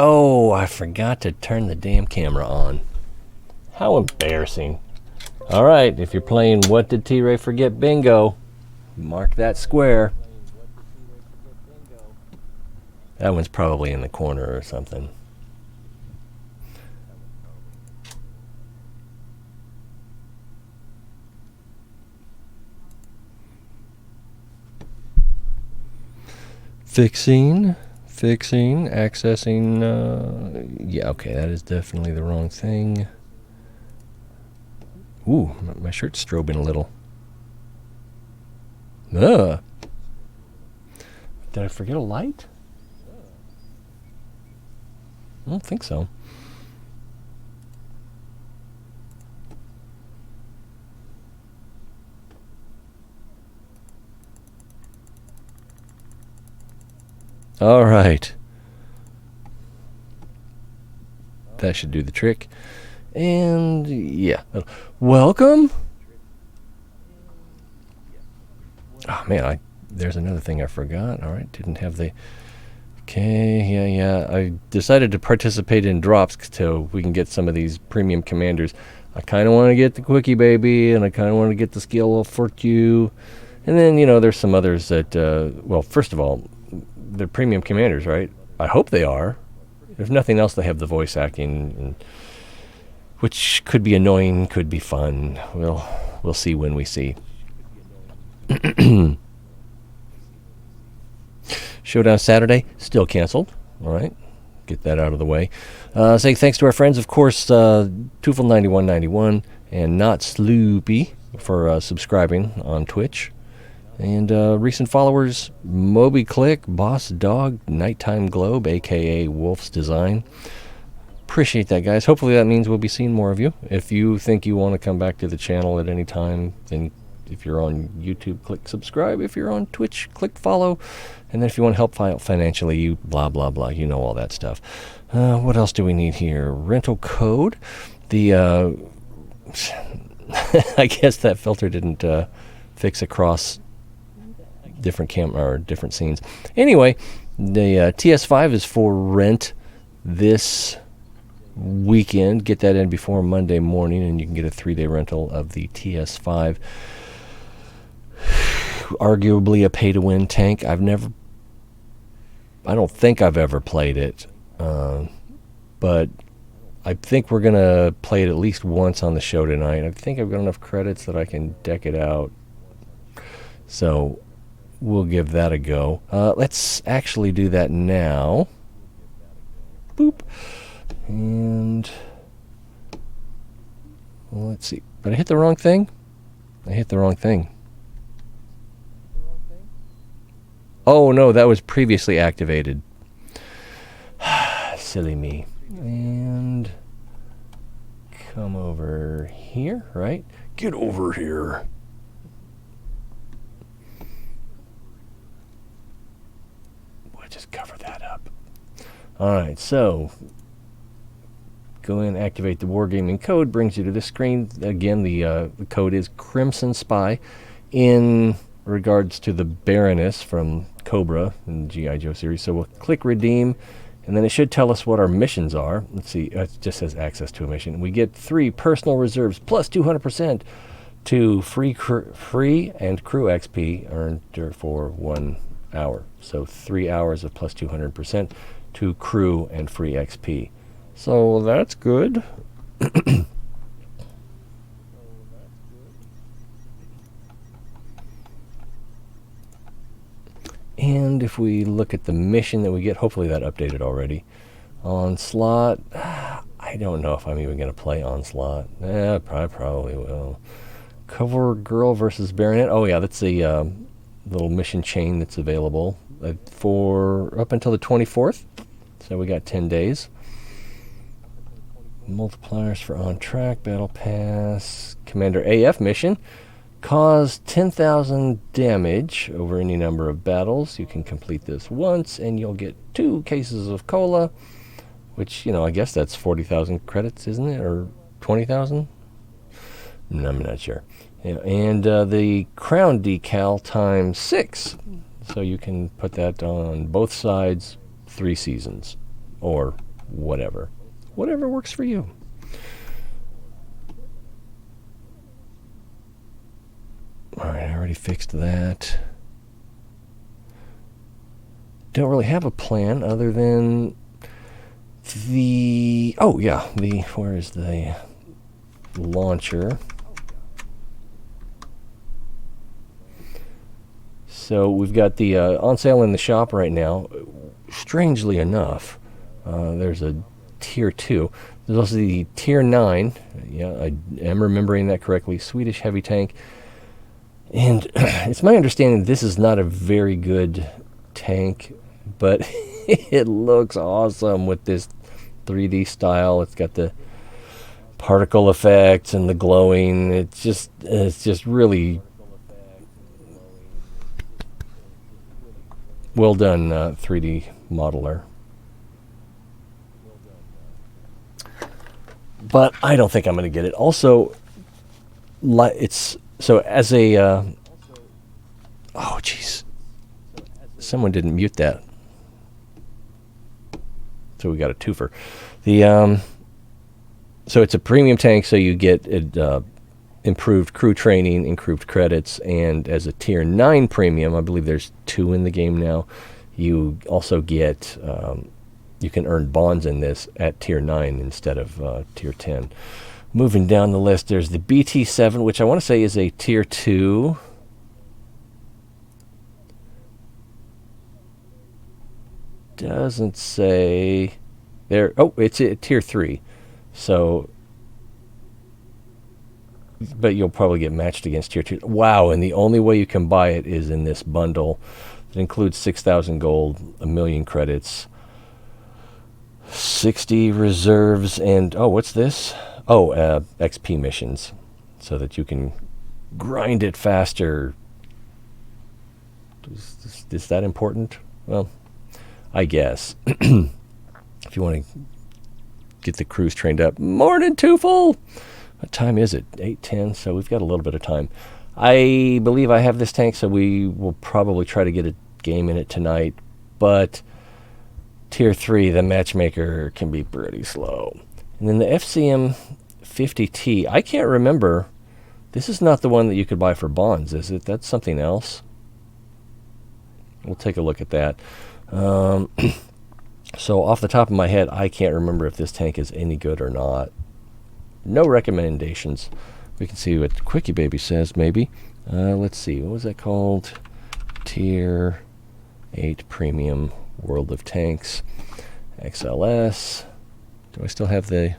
Oh, I forgot to turn the damn camera on. How embarrassing. Alright, if you're playing What Did T-Ray Forget Bingo, mark that square. That one's probably in the corner or something. Fixing, accessing, yeah, okay, that is definitely the wrong thing. Ooh, my shirt's strobing a little. Ugh. Did I forget a light? I don't think so. All right. That should do the trick. And yeah. Welcome. Oh man, there's another thing I forgot. All right, didn't have the... Okay, yeah. I decided to participate in drops till we can get some of these premium commanders. I kind of want to get the Quickie Baby, and I kind of want to get the Scale of Fortune. And then, there's some others that, well, first of all, they're premium commanders, right? I hope they are. If nothing else, they have the voice acting, which could be annoying, could be fun. We'll see when we see. Showdown Saturday, still canceled. All right, get that out of the way. Say thanks to our friends, of course, Tufel9191 and Not Sloopy for subscribing on Twitch. And recent followers, Moby Click, Boss Dog, Nighttime Globe, a.k.a. Wolf's Design. Appreciate that, guys. Hopefully that means we'll be seeing more of you. If you think you want to come back to the channel at any time, then if you're on YouTube, click subscribe. If you're on Twitch, click follow. And then if you want to help financially, you blah, blah, blah. You know all that stuff. What else do we need here? Rental code. The, I guess that filter didn't fix across different camera or different scenes. Anyway, the TS-5 is for rent this weekend. Get that in before Monday morning, and you can get a 3-day rental of the TS-5. Arguably a pay-to-win tank. I don't think I've ever played it, but I think we're gonna play it at least once on the show tonight. I think I've got enough credits that I can deck it out, so we'll give that a go. Let's actually do that now. Boop. And well, let's see. Did I hit the wrong thing? I hit the wrong thing. Oh no, that was previously activated. Silly me. And come over here, right? Get over here. We'll just cover that up. Alright, so go in, activate the Wargaming code, brings you to this screen. Again, the code is Crimson Spy in regards to the Baroness from Cobra in the G.I. Joe series. So we'll click redeem, and then it should tell us what our missions are. Let's see, it just says access to a mission. We get 3 personal reserves plus 200% to free and crew XP earned for 1 hour. So 3 hours of plus 200% to crew and free XP. So that's good. And if we look at the mission that we get, hopefully that updated already. Onslaught, I don't know if I'm even going to play Onslaught. I probably will. Cover Girl versus Baronet. Oh yeah, that's a little mission chain that's available for up until the 24th. So we got 10 days. Multipliers for On Track, Battle Pass, Commander AF mission. Cause 10,000 damage over any number of battles. You can complete this once, and you'll get 2 cases of cola, which, I guess that's 40,000 credits, isn't it? Or 20,000? No, I'm not sure. Yeah, and the crown decal times 6. So you can put that on both sides 3 seasons. Or whatever. Whatever works for you. Alright, I already fixed that. Don't really have a plan other than where is the launcher? So we've got the on sale in the shop right now. Strangely enough, there's a tier 2. There's also the tier 9. Yeah, I am remembering that correctly. Swedish heavy tank. And it's my understanding this is not a very good tank, but it looks awesome with this 3D style. It's got the particle effects and the glowing. It's just really well done 3D modeler. But I don't think I'm going to get it. Also, it's so as a oh jeez, someone didn't mute that, so we got a twofer. The so it's a premium tank, so you get improved crew training, improved credits, and as a tier 9 premium, I believe there's 2 in the game now, you also get you can earn bonds in this at tier 9 instead of tier 10. Moving down the list, there's the BT-7, which I want to say is a tier 2. Doesn't say there. Oh, it's a tier 3. So, but you'll probably get matched against tier 2. Wow, and the only way you can buy it is in this bundle. It includes 6,000 gold, 1,000,000 credits, 60 reserves, and what's this? XP missions, so that you can grind it faster. Is that important? Well, I guess. If you want to get the crews trained up. Morning, Twofull! What time is it? 8:10, so we've got a little bit of time. I believe I have this tank, so we will probably try to get a game in it tonight, but tier 3, the matchmaker can be pretty slow. And then the FCM 50T, I can't remember. This is not the one that you could buy for bonds, is it? That's something else. We'll take a look at that. So off the top of my head, I can't remember if this tank is any good or not. No recommendations. We can see what Quickie Baby says, maybe. Let's see. What was that called? Tier 8 Premium World of Tanks. XLS. Do I still have the...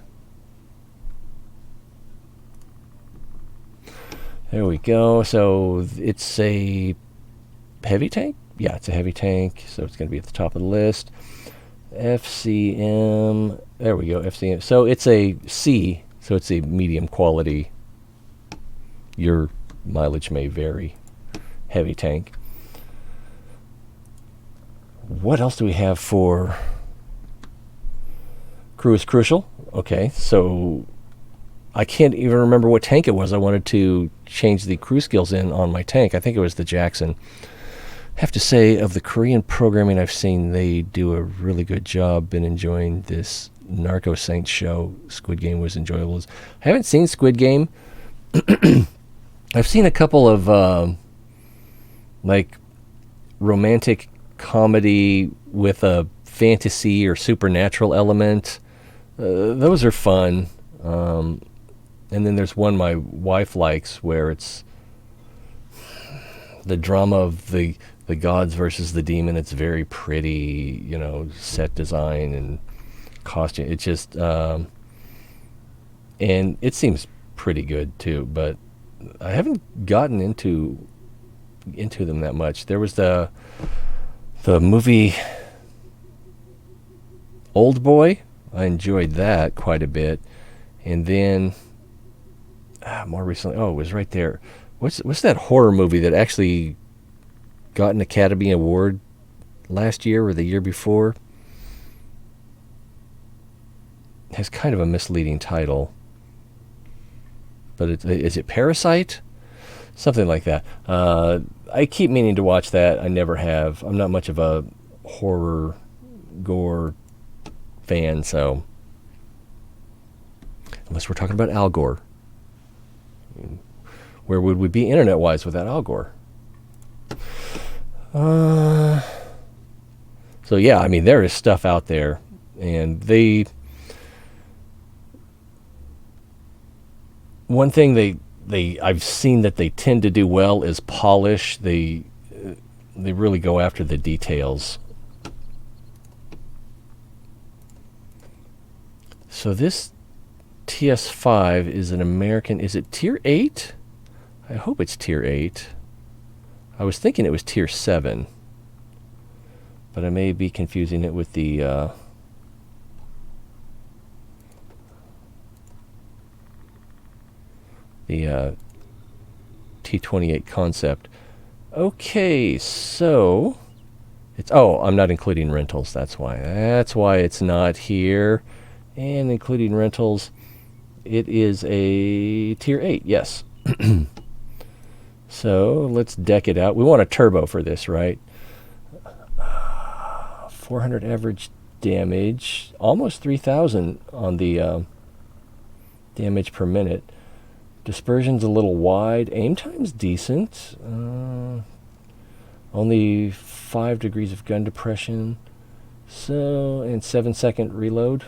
There we go. So it's a heavy tank? Yeah, it's a heavy tank. So it's going to be at the top of the list. FCM. There we go. FCM. So it's a C. So it's a medium quality. Your mileage may vary. Heavy tank. What else do we have for crew is crucial? Okay, so I can't even remember what tank it was I wanted to change the crew skills in on my tank. I think it was the Jackson. I have to say, of the Korean programming I've seen, they do a really good job. Been enjoying this Narco Saints show. Squid Game was enjoyable. I haven't seen Squid Game. I've seen a couple of like romantic comedy with a fantasy or supernatural element. Those are fun. And then there's one my wife likes where it's the drama of the gods versus the demon. It's very pretty, set design and costume. It's just, and it seems pretty good too, but I haven't gotten into them that much. There was the movie Old Boy. I enjoyed that quite a bit. And then more recently, it was right there. What's that horror movie that actually got an Academy Award last year or the year before? It has kind of a misleading title. But is it Parasite? Something like that. I keep meaning to watch that. I never have. I'm not much of a horror, gore fan, so unless we're talking about Al Gore. Where would we be internet-wise without Al Gore? So yeah, I mean, there is stuff out there, and one thing I've seen that they tend to do well is polish. They really go after the details. So this TS-5 is an American. Is it Tier 8? I hope it's Tier 8. I was thinking it was Tier 7, but I may be confusing it with the T-28 concept. Okay, so it's, oh, I'm not including rentals. That's why it's not here. And including rentals, it is a Tier 8. Yes. So let's deck it out. We want a turbo for this, right? 400 average damage, almost 3,000 on the damage per minute. Dispersion's a little wide. Aim time's decent. Only 5 degrees of gun depression. So, and 7-second reload.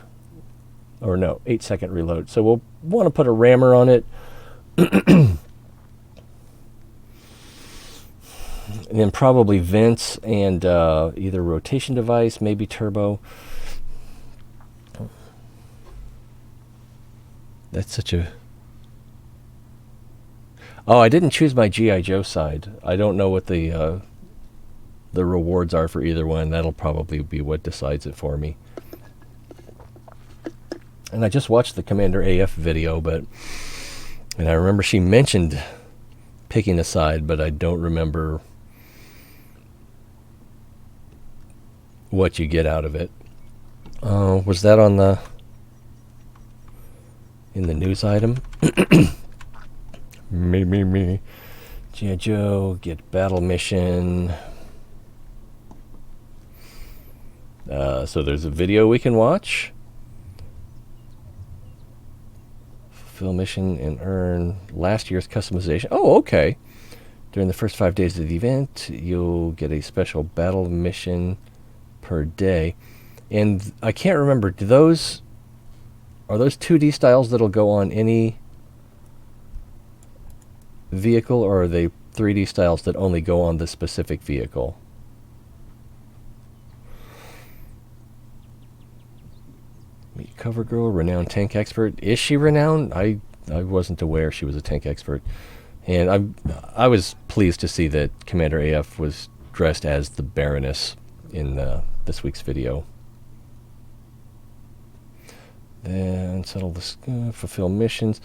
Or no, 8-second reload. So we'll want to put a rammer on it. And then probably vents and either rotation device, maybe turbo. That's such a... Oh, I didn't choose my G.I. Joe side. I don't know what the rewards are for either one. That'll probably be what decides it for me. And I just watched the Commander AF video, and I remember she mentioned picking a side, but I don't remember what you get out of it. Was that on in the news item? Me. G.I. Joe, get battle mission. So there's a video we can watch. Fulfill mission and earn last year's customization. Oh, okay. During the first 5 days of the event, you'll get a special battle mission per day. And I can't remember, are those 2D styles that'll go on any vehicle, or are they 3D styles that only go on the specific vehicle? Meet Cover Girl, renowned tank expert. Is she renowned? I wasn't aware she was a tank expert. And I was pleased to see that Commander AF was dressed as the Baroness in this week's video. Then settle the fulfill missions.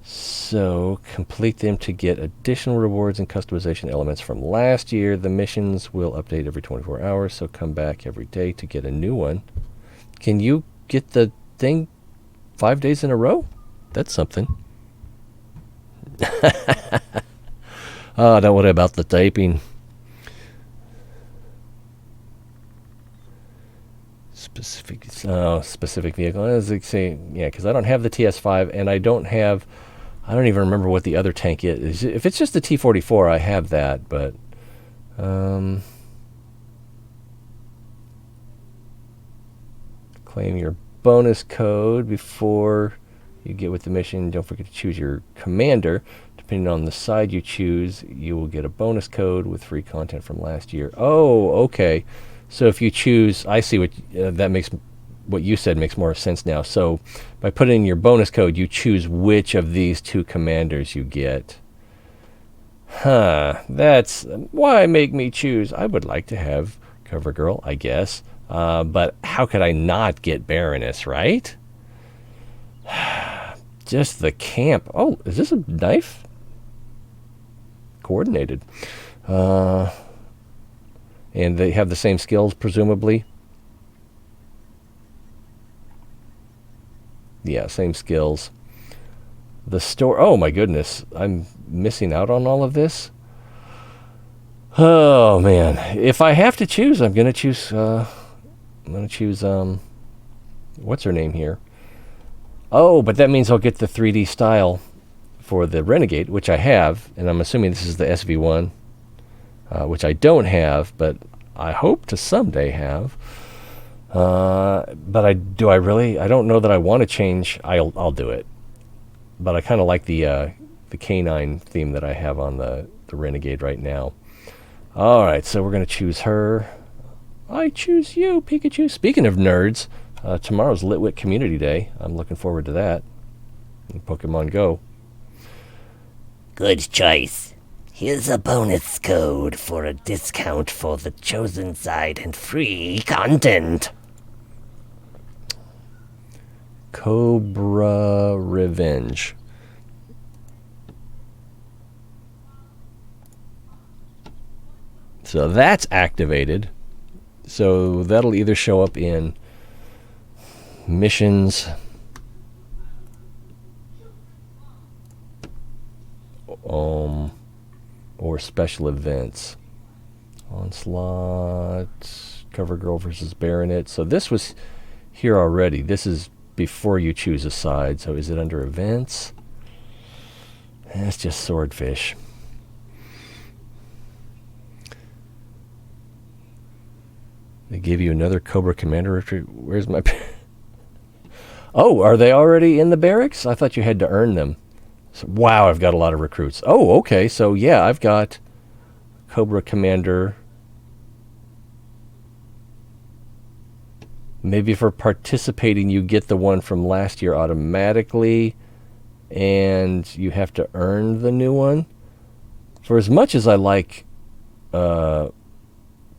So complete them to get additional rewards and customization elements from last year. The missions will update every 24 hours, so come back every day to get a new one. Can you get the thing 5 days in a row? That's something. Oh, don't worry about the typing. Specific vehicle. As I say, yeah, because I don't have the TS-5, and I don't even remember what the other tank is. If it's just the T-44, I have that, but claim your bonus code before you get with the mission. Don't forget to choose your commander. Depending on the side you choose, you will get a bonus code with free content from last year. Oh, okay. So if you choose, I see what that makes. What you said makes more sense now. So by putting in your bonus code, you choose which of these two commanders you get. Huh. That's why make me choose. I would like to have Cover Girl, I guess. But how could I not get Baroness, right? Just the camp. Oh, is this a knife? Coordinated. And they have the same skills, presumably. Yeah, same skills. The store. Oh my goodness, I'm missing out on all of this. Oh man, if I have to choose, I'm gonna choose what's her name here. Oh, but that means I'll get the 3D style for the Renegade, which I have, and I'm assuming this is the SV1, which I don't have, but I hope to someday have. But do I really? I don't know that I want to change. I'll do it, but I kind of like the canine theme that I have on the Renegade right now. All right, so we're gonna choose her. I choose you, Pikachu. Speaking of nerds, tomorrow's Litwit Community Day. I'm looking forward to that. In Pokemon Go. Good choice. Here's a bonus code for a discount for the chosen side and free content. Cobra Revenge. So that's activated. So that'll either show up in missions, or special events. Onslaught, CoverGirl versus Baronet. So this was here already. This is before you choose a side. So is it under events? That's just Swordfish. They give you another Cobra Commander retreat. Where's my... Oh, are they already in the barracks? I thought you had to earn them. So, wow, I've got a lot of recruits. Oh, okay. So, yeah, I've got Cobra Commander. Maybe for participating, you get the one from last year automatically, and you have to earn the new one. For as much as I like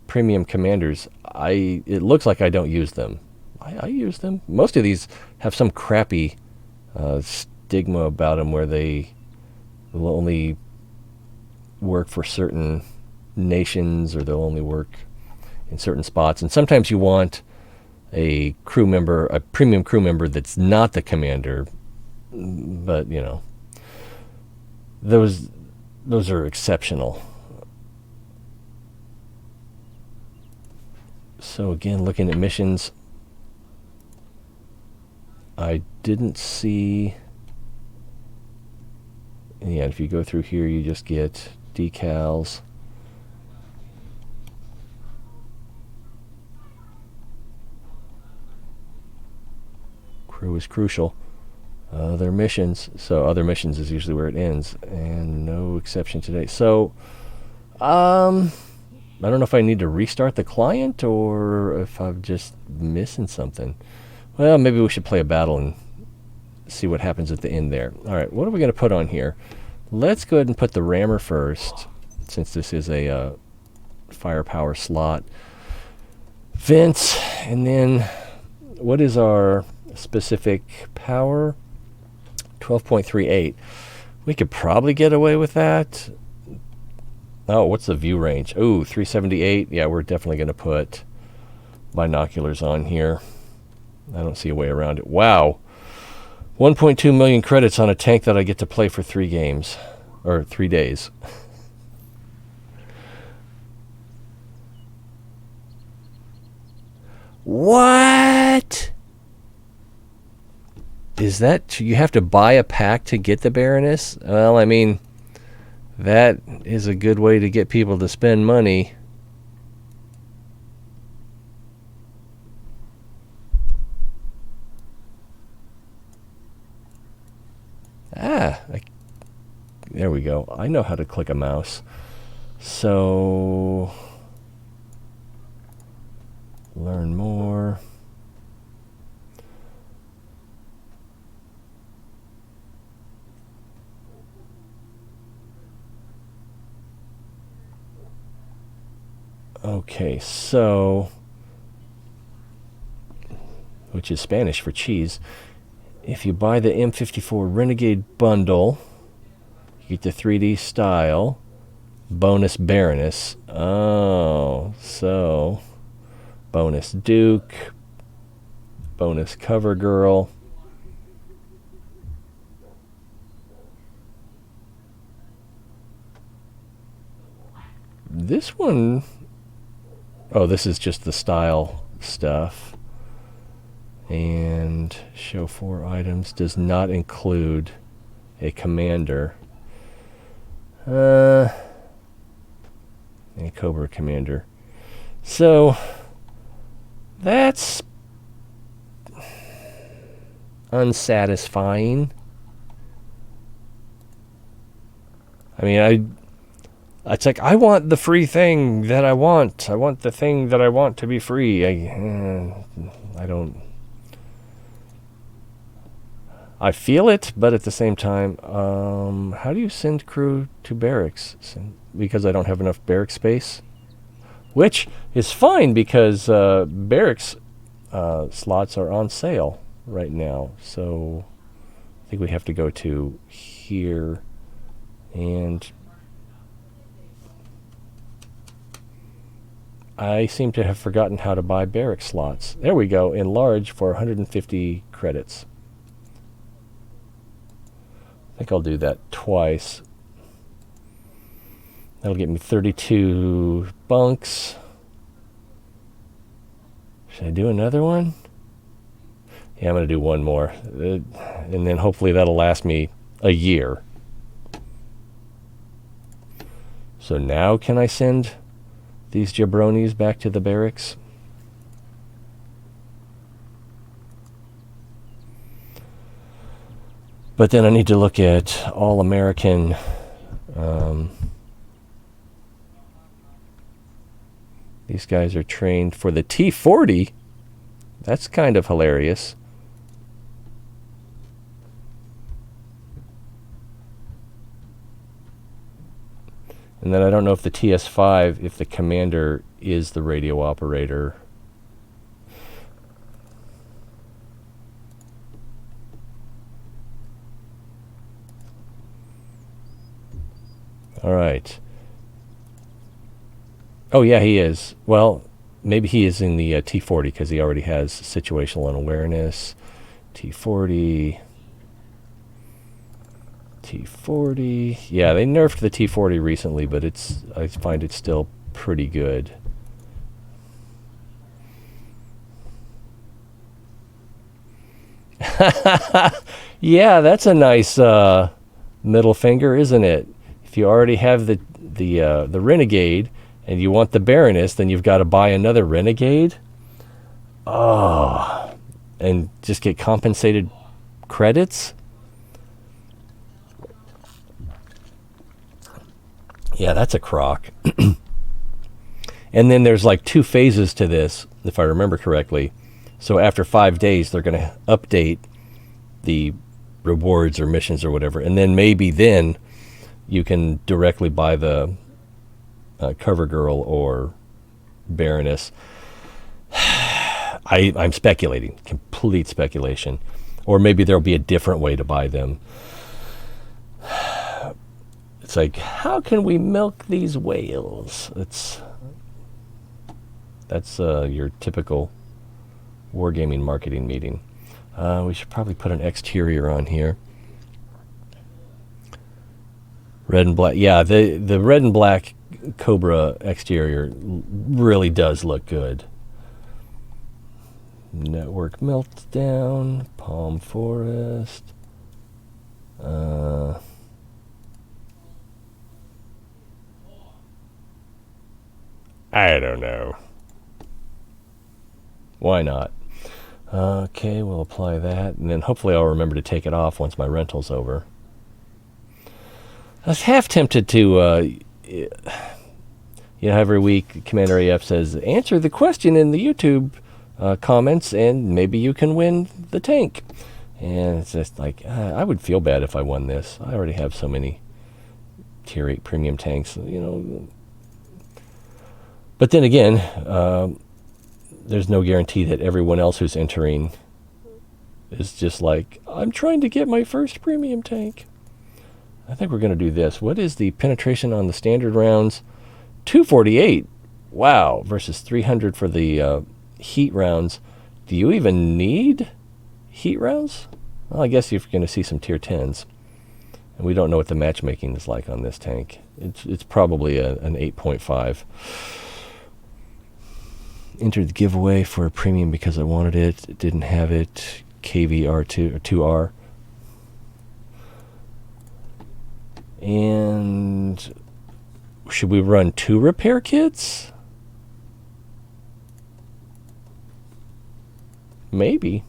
premium commanders, it looks like I don't use them. I use them. Most of these have some crappy stigma about them where they will only work for certain nations, or they'll only work in certain spots. And sometimes you want a crew member, a premium crew member that's not the commander. But, you know, those are exceptional. So again, looking at missions, I didn't see... Yeah, if you go through here, you just get decals. Crew is crucial. Other missions. So other missions is usually where it ends, and no exception today. So, I don't know if I need to restart the client or if I'm just missing something. Well, maybe we should play a battle and see what happens at the end there. All right, what are we going to put on here? Let's go ahead and put the rammer first, since this is a firepower slot. Vents, and then what is our specific power? 12.38. We could probably get away with that. Oh, what's the view range? Oh, 378. Yeah, we're definitely going to put binoculars on here. I don't see a way around it. Wow. 1.2 million credits on a tank that I get to play for 3 games. Or 3 days. What? Is that... You have to buy a pack to get the Baroness? Well, I mean... That is a good way to get people to spend money. There we go. I know how to click a mouse. So, learn more. Okay, so, which is Spanish for cheese. If you buy the M54 Renegade bundle, you get the 3D style, bonus Baroness. Oh, so, bonus Duke, bonus CoverGirl. This one... Oh, this is just the style stuff. And show 4 items does not include a commander. A Cobra commander. So that's unsatisfying. I mean, it's like, I want the free thing that I want. I want the thing that I want to be free. I don't. I feel it, but at the same time, how do you send crew to barracks? Because I don't have enough barrack space? Which is fine, because barracks slots are on sale right now. So I think we have to go to here, and I seem to have forgotten how to buy barrack slots. There we go, enlarge for 150 credits. I think I'll do that twice. That'll get me 32 bunks. Should I do another one? Yeah, I'm going to do one more. And then hopefully that'll last me a year. So now can I send these jabronis back to the barracks? But then I need to look at all American these guys are trained for the T-40. That's kind of hilarious. And then I don't know if the TS-5, if the commander is the radio operator. All right. Oh, yeah, he is. Well, maybe he is in the T-40 because he already has situational awareness. T-40. T-40. Yeah, they nerfed the T-40 recently, but I find it still pretty good. Yeah, that's a nice middle finger, isn't it? If you already have the Renegade and you want the Baroness, then you've got to buy another Renegade. Oh, and just get compensated credits. Yeah, that's a crock. And then there's like 2 phases to this, if I remember correctly. So after 5 days, they're going to update the rewards or missions or whatever. And then maybe then you can directly buy the Cover Girl or Baroness. I'm speculating, complete speculation. Or maybe there'll be a different way to buy them. It's like, how can we milk these whales? That's your typical wargaming marketing meeting. We should probably put an exterior on here. Red and black. Yeah, the red and black Cobra exterior really does look good. Network meltdown, Palm Forest. I don't know. Why not? Okay, we'll apply that, and then hopefully I'll remember to take it off once my rental's over. I was half tempted to, every week Commander AF says, answer the question in the YouTube comments, and maybe you can win the tank. And it's just like, I would feel bad if I won this. I already have so many Tier 8 premium tanks, But then again, there's no guarantee that everyone else who's entering is just like, I'm trying to get my first premium tank. I think we're going to do this. What is the penetration on the standard rounds? 248. Wow. Versus 300 for the heat rounds. Do you even need heat rounds? Well, I guess you're going to see some tier 10s. And we don't know what the matchmaking is like on this tank. It's probably an 8.5. entered the giveaway for a premium because I wanted it. It didn't have it. KVR2 or 2R. And should we run 2 repair kits? Maybe.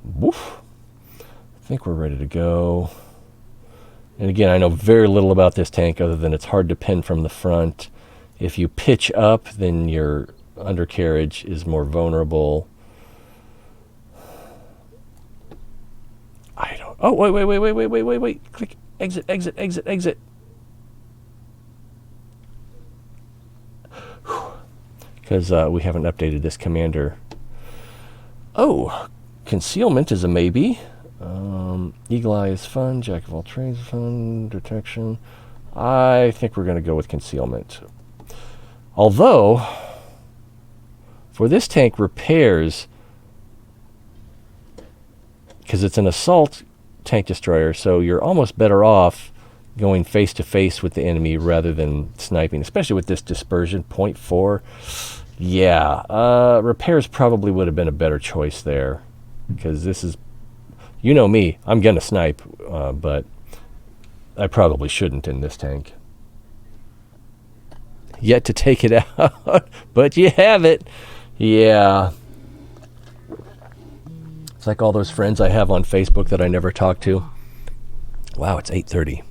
Woof. I think we're ready to go. And again, I know very little about this tank other than it's hard to pin from the front. If you pitch up, then your undercarriage is more vulnerable. I don't... Oh, wait. Click. Exit. Because we haven't updated this commander. Oh, concealment is a maybe. Eagle Eye is fun. Jack of all trades is fun. Detection. I think we're going to go with concealment. Although, for this tank, repairs, because it's an assault tank destroyer, so you're almost better off going face to face with the enemy rather than sniping, especially with this dispersion 0.4. Yeah, repairs probably would have been a better choice there, because this is, you know me, I'm gonna snipe, but I probably shouldn't in this tank. Yet to take it out, but you have it. Yeah. It's like all those friends I have on Facebook that I never talk to. Wow, it's 8:30.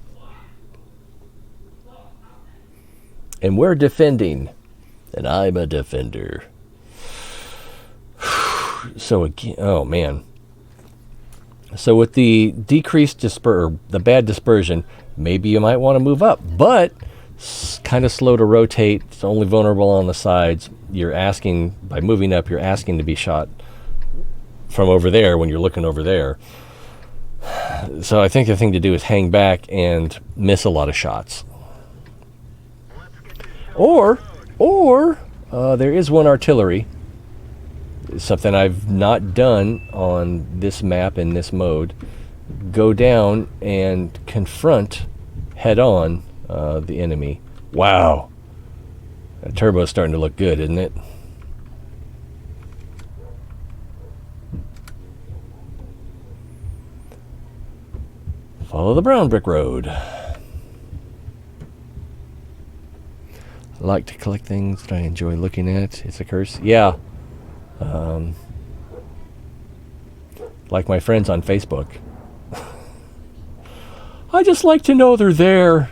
And we're defending. And I'm a defender. So again, oh man. So with the decreased the bad dispersion, maybe you might want to move up, but kind of slow to rotate. It's only vulnerable on the sides. You're asking, by moving up, you're asking to be shot from over there when you're looking over there. So I think the thing to do is hang back and miss a lot of shots. Or there is one artillery. Something I've not done on this map in this mode. Go down and confront head-on the enemy. Wow. That turbo's starting to look good, isn't it? Follow the brown brick road. I like to collect things that I enjoy looking at. It's a curse. Yeah. Like my friends on Facebook. I just like to know they're there.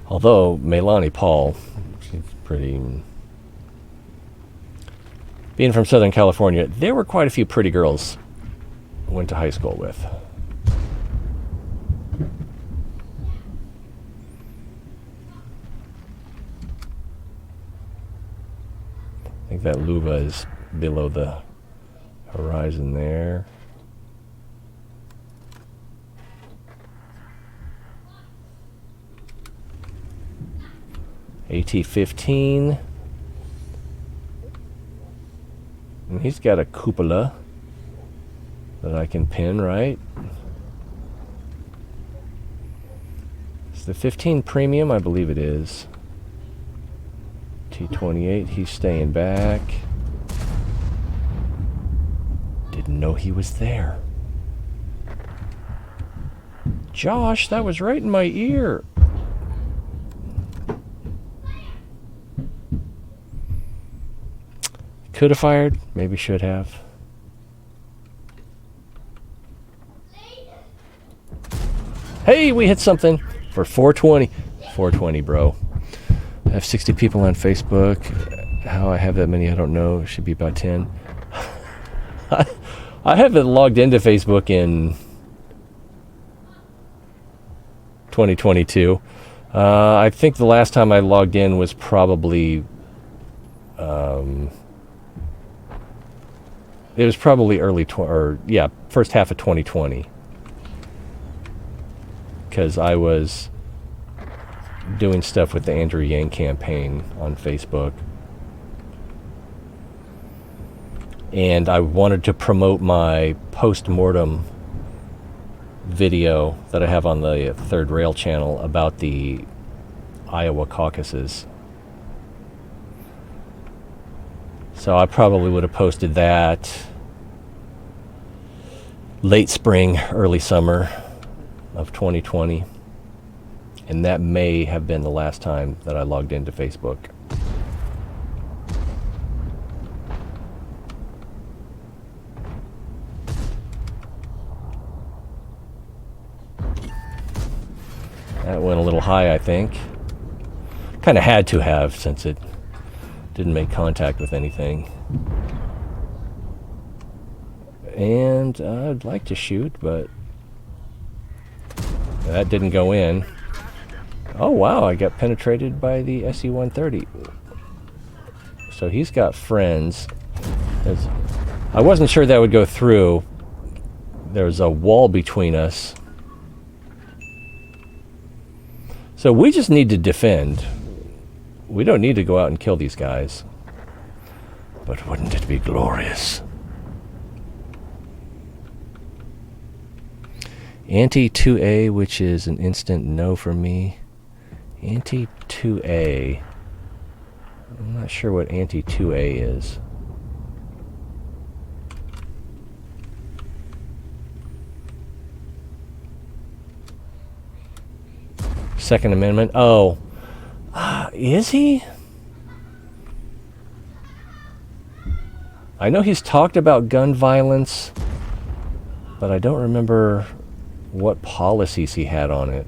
Although Melanie Paul, she's pretty... Being from Southern California, there were quite a few pretty girls I went to high school with. I think that Luba is below the horizon there. AT-15. And he's got a cupola that I can pin, right? Is the 15 premium? I believe it is. T-28, he's staying back. Didn't know he was there. Josh, that was right in my ear. Could have fired, maybe should have. Hey, we hit something for 420. 420, bro. I have 60 people on Facebook. How I have that many, I don't know. It should be about 10. I haven't logged into Facebook in 2022. I think the last time I logged in was probably... it was probably first half of 2020. Because I was doing stuff with the Andrew Yang campaign on Facebook. And I wanted to promote my post-mortem video that I have on the Third Rail channel about the Iowa caucuses. So I probably would have posted that late spring, early summer of 2020. And that may have been the last time that I logged into Facebook. That went a little high, I think. Kind of had to have, since it didn't make contact with anything. And I'd like to shoot, but that didn't go in. Oh wow, I got penetrated by the SE-130. So he's got friends. I wasn't sure that would go through. There's a wall between us. So we just need to defend. We don't need to go out and kill these guys. But wouldn't it be glorious? Anti-2A, which is an instant no for me. Anti-2A. I'm not sure what anti-2A is. Second Amendment. Oh. Is he? I know he's talked about gun violence, but I don't remember what policies he had on it.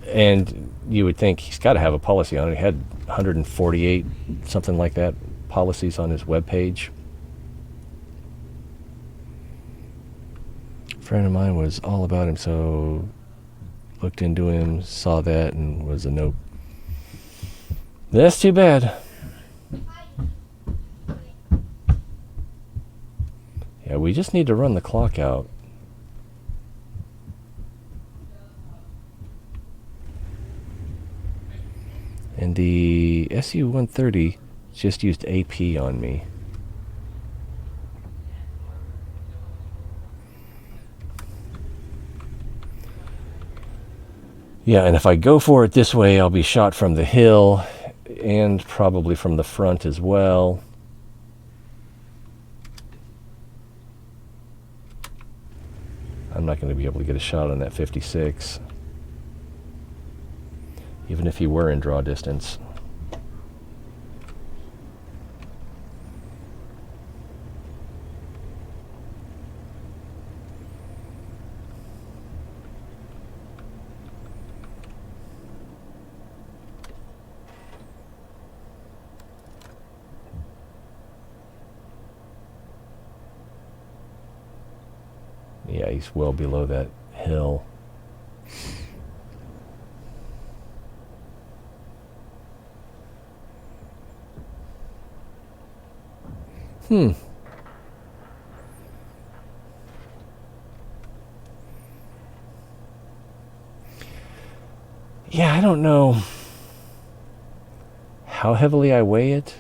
And you would think he's got to have a policy on it. He had 148, something like that, policies on his webpage. A friend of mine was all about him, so looked into him, saw that, and was a no. That's too bad. Yeah, we just need to run the clock out. And the SU-130 just used AP on me. Yeah, and if I go for it this way, I'll be shot from the hill and probably from the front as well. I'm not going to be able to get a shot on that 56. Even if he were in draw distance. Yeah, he's well below that hill. Yeah, I don't know how heavily I weigh it.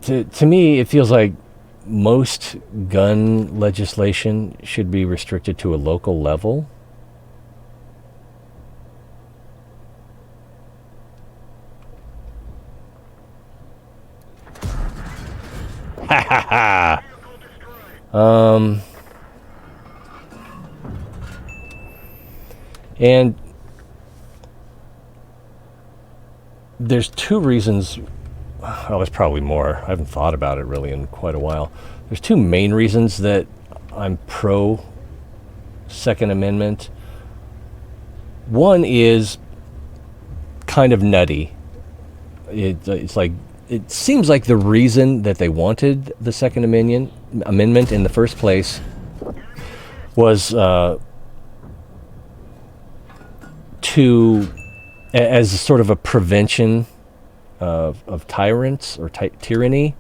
To me, it feels like most gun legislation should be restricted to a local level. Ha ha ha! And there's two reasons. Well, there's probably more. I haven't thought about it really in quite a while. There's two main reasons that I'm pro Second Amendment. One is kind of nutty. It's like, it seems like the reason that they wanted the Second Amendment in the first place was as sort of a prevention of tyrants or tyranny.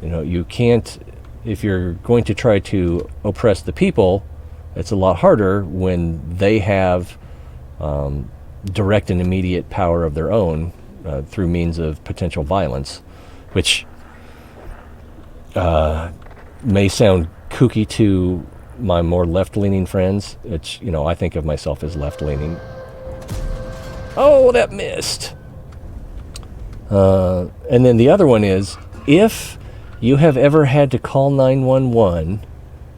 You know, you can't, if you're going to try to oppress the people, it's a lot harder when they have direct and immediate power of their own through means of potential violence, which may sound kooky to my more left-leaning friends. It's, I think of myself as left-leaning. Oh, that missed. And then the other one is, if you have ever had to call 911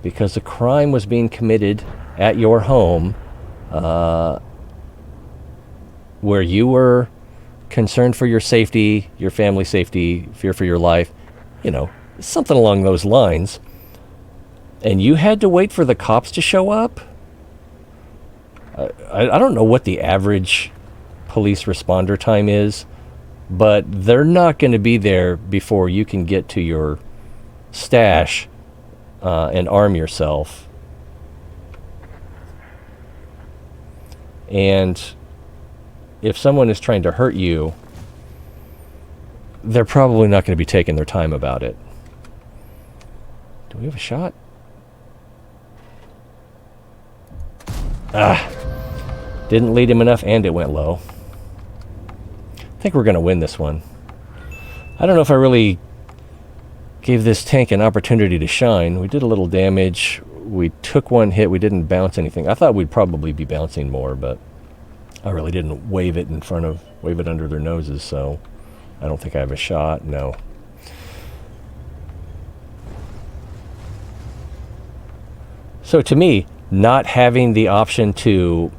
because a crime was being committed at your home, where you were concerned for your safety, your family's safety, fear for your life, something along those lines, and you had to wait for the cops to show up, I don't know what the average police responder time is, but they're not going to be there before you can get to your stash and arm yourself. And if someone is trying to hurt you, they're probably not going to be taking their time about it. Do we have a shot? Didn't lead him enough, and it went low. I think we're going to win this one. I don't know if I really gave this tank an opportunity to shine. We did a little damage. We took one hit. We didn't bounce anything. I thought we'd probably be bouncing more, but I really didn't wave it under their noses, so I don't think I have a shot. No. So to me, not having the option to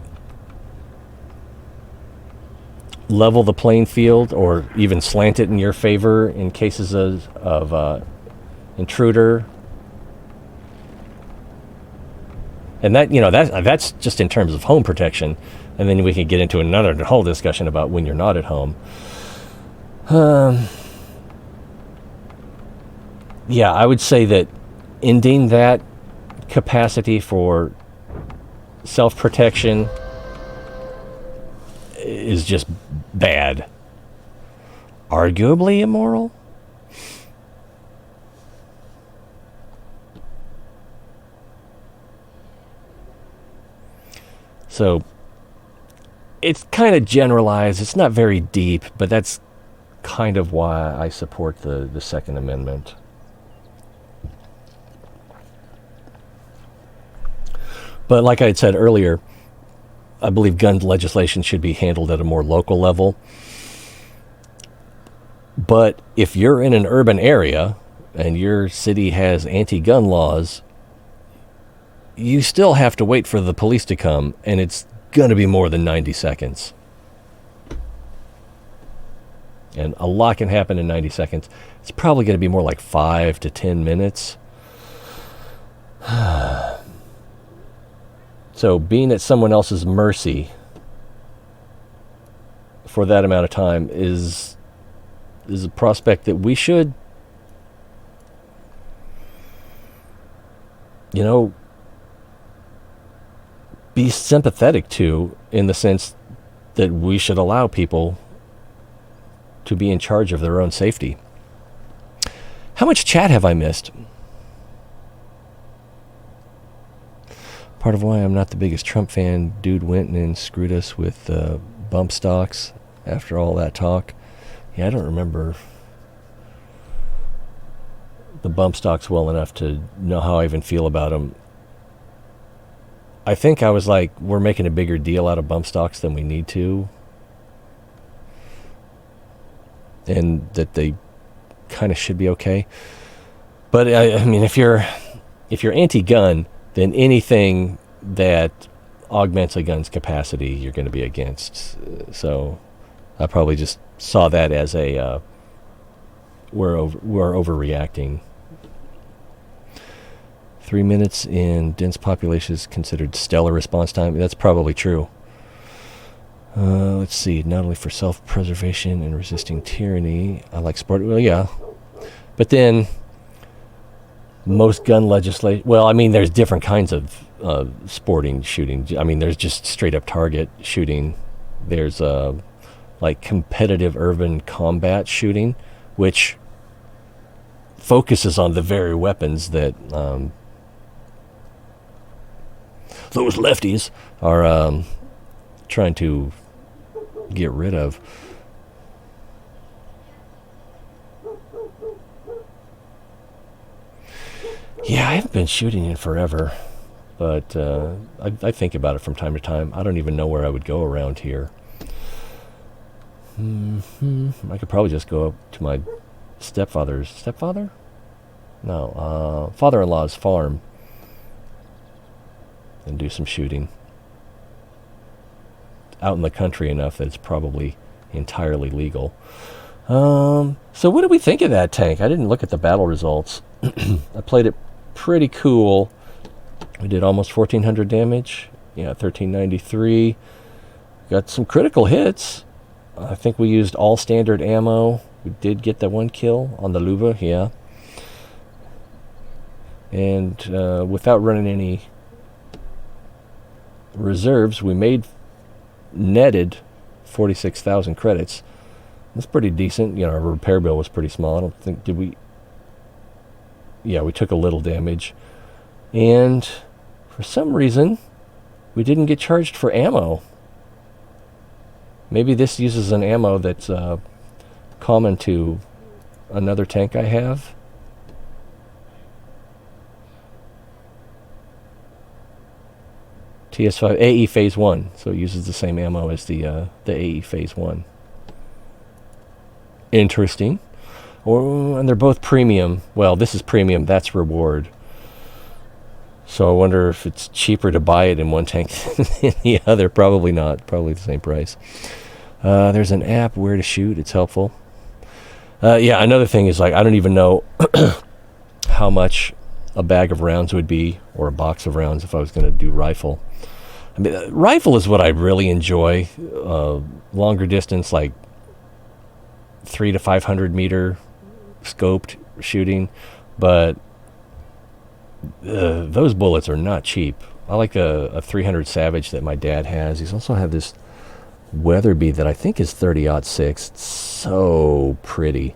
level the playing field or even slant it in your favor in cases of intruder, and that's just in terms of home protection, and then we can get into another whole discussion about when you're not at home. Yeah, I would say that ending that capacity for self-protection is just bad. Arguably immoral? So it's kind of generalized. It's not very deep, but that's kind of why I support the Second Amendment. But like I had said earlier, I believe gun legislation should be handled at a more local level. But if you're in an urban area and your city has anti-gun laws, you still have to wait for the police to come, and it's going to be more than 90 seconds. And a lot can happen in 90 seconds. It's probably going to be more like 5 to 10 minutes. So being at someone else's mercy for that amount of time is a prospect that we should, be sympathetic to, in the sense that we should allow people to be in charge of their own safety. How much chat have I missed? Part of why I'm not the biggest Trump fan. Dude went and screwed us with bump stocks after all that talk. Yeah, I don't remember the bump stocks well enough to know how I even feel about them. I think I was like, we're making a bigger deal out of bump stocks than we need to. And that they kind of should be okay. But I mean, if you're anti-gun, then anything that augments a gun's capacity, you're going to be against. So I probably just saw that as a we're overreacting. 3 minutes in dense population is considered stellar response time. That's probably true. Let's see. Not only for self-preservation and resisting tyranny. I like sport. Well, yeah. But then most gun legislation, well, I mean, there's different kinds of sporting shooting. I mean, there's just straight up target shooting. There's like competitive urban combat shooting, which focuses on the very weapons that those lefties are trying to get rid of. Yeah, I haven't been shooting in forever, but I think about it from time to time. I don't even know where I would go around here. I could probably just go up to my stepfather? No, father-in-law's farm and do some shooting. Out in the country enough that it's probably entirely legal. So what did we think of that tank? I didn't look at the battle results. I played it pretty cool. We did almost 1,400 damage. Yeah, 1,393. Got some critical hits. I think we used all standard ammo. We did get that one kill on the Luva, yeah. And without running any reserves, we netted 46,000 credits. That's pretty decent. You know, our repair bill was pretty small. I don't think, did we? Yeah, we took a little damage. And for some reason, we didn't get charged for ammo. Maybe this uses an ammo that's common to another tank I have. TS-5 AE Phase 1, so it uses the same ammo as the AE Phase 1. Interesting. And they're both premium. Well, this is premium, that's reward. So I wonder if it's cheaper to buy it in one tank than the other. Probably not. Probably the same price. There's an app, where to shoot. It's helpful. Yeah, another thing is, like, I don't even know how much a bag of rounds would be, or a box of rounds if I was going to do rifle. I mean, rifle is what I really enjoy. Longer distance, like 300 to 500 meter scoped shooting, but those bullets are not cheap. I like a 300 Savage that my dad has. He's also had this Weatherby that I think is 30-06. It's so pretty.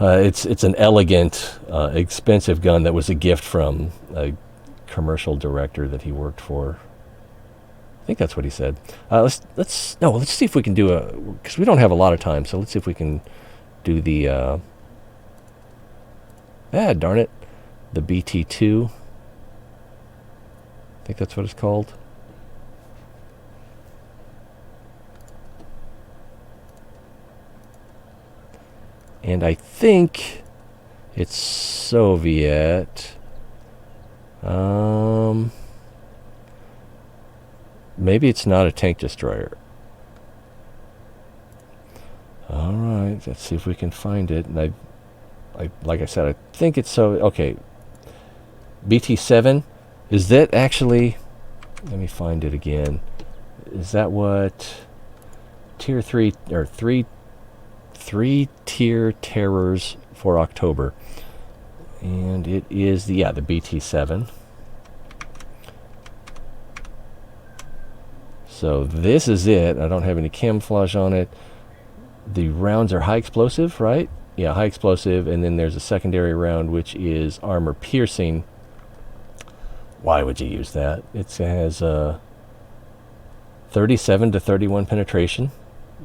It's an elegant, expensive gun that was a gift from a commercial director that he worked for. I think that's what he said. Let's see if we can do because we don't have a lot of time. So let's see if we can do the. Darn it, the BT2. I think that's what it's called. And I think it's Soviet. Maybe it's not a tank destroyer. All right, let's see if we can find it. And like I said, I think it's okay. BT-7, is that actually? Let me find it again. Is that what tier 3 or three tier terrors for October? And it is the BT-7. So this is it. I don't have any camouflage on it. The rounds are high explosive, right? Yeah, high explosive, and then there's a secondary round which is armor piercing. Why would you use that? It has 37 to 31 penetration.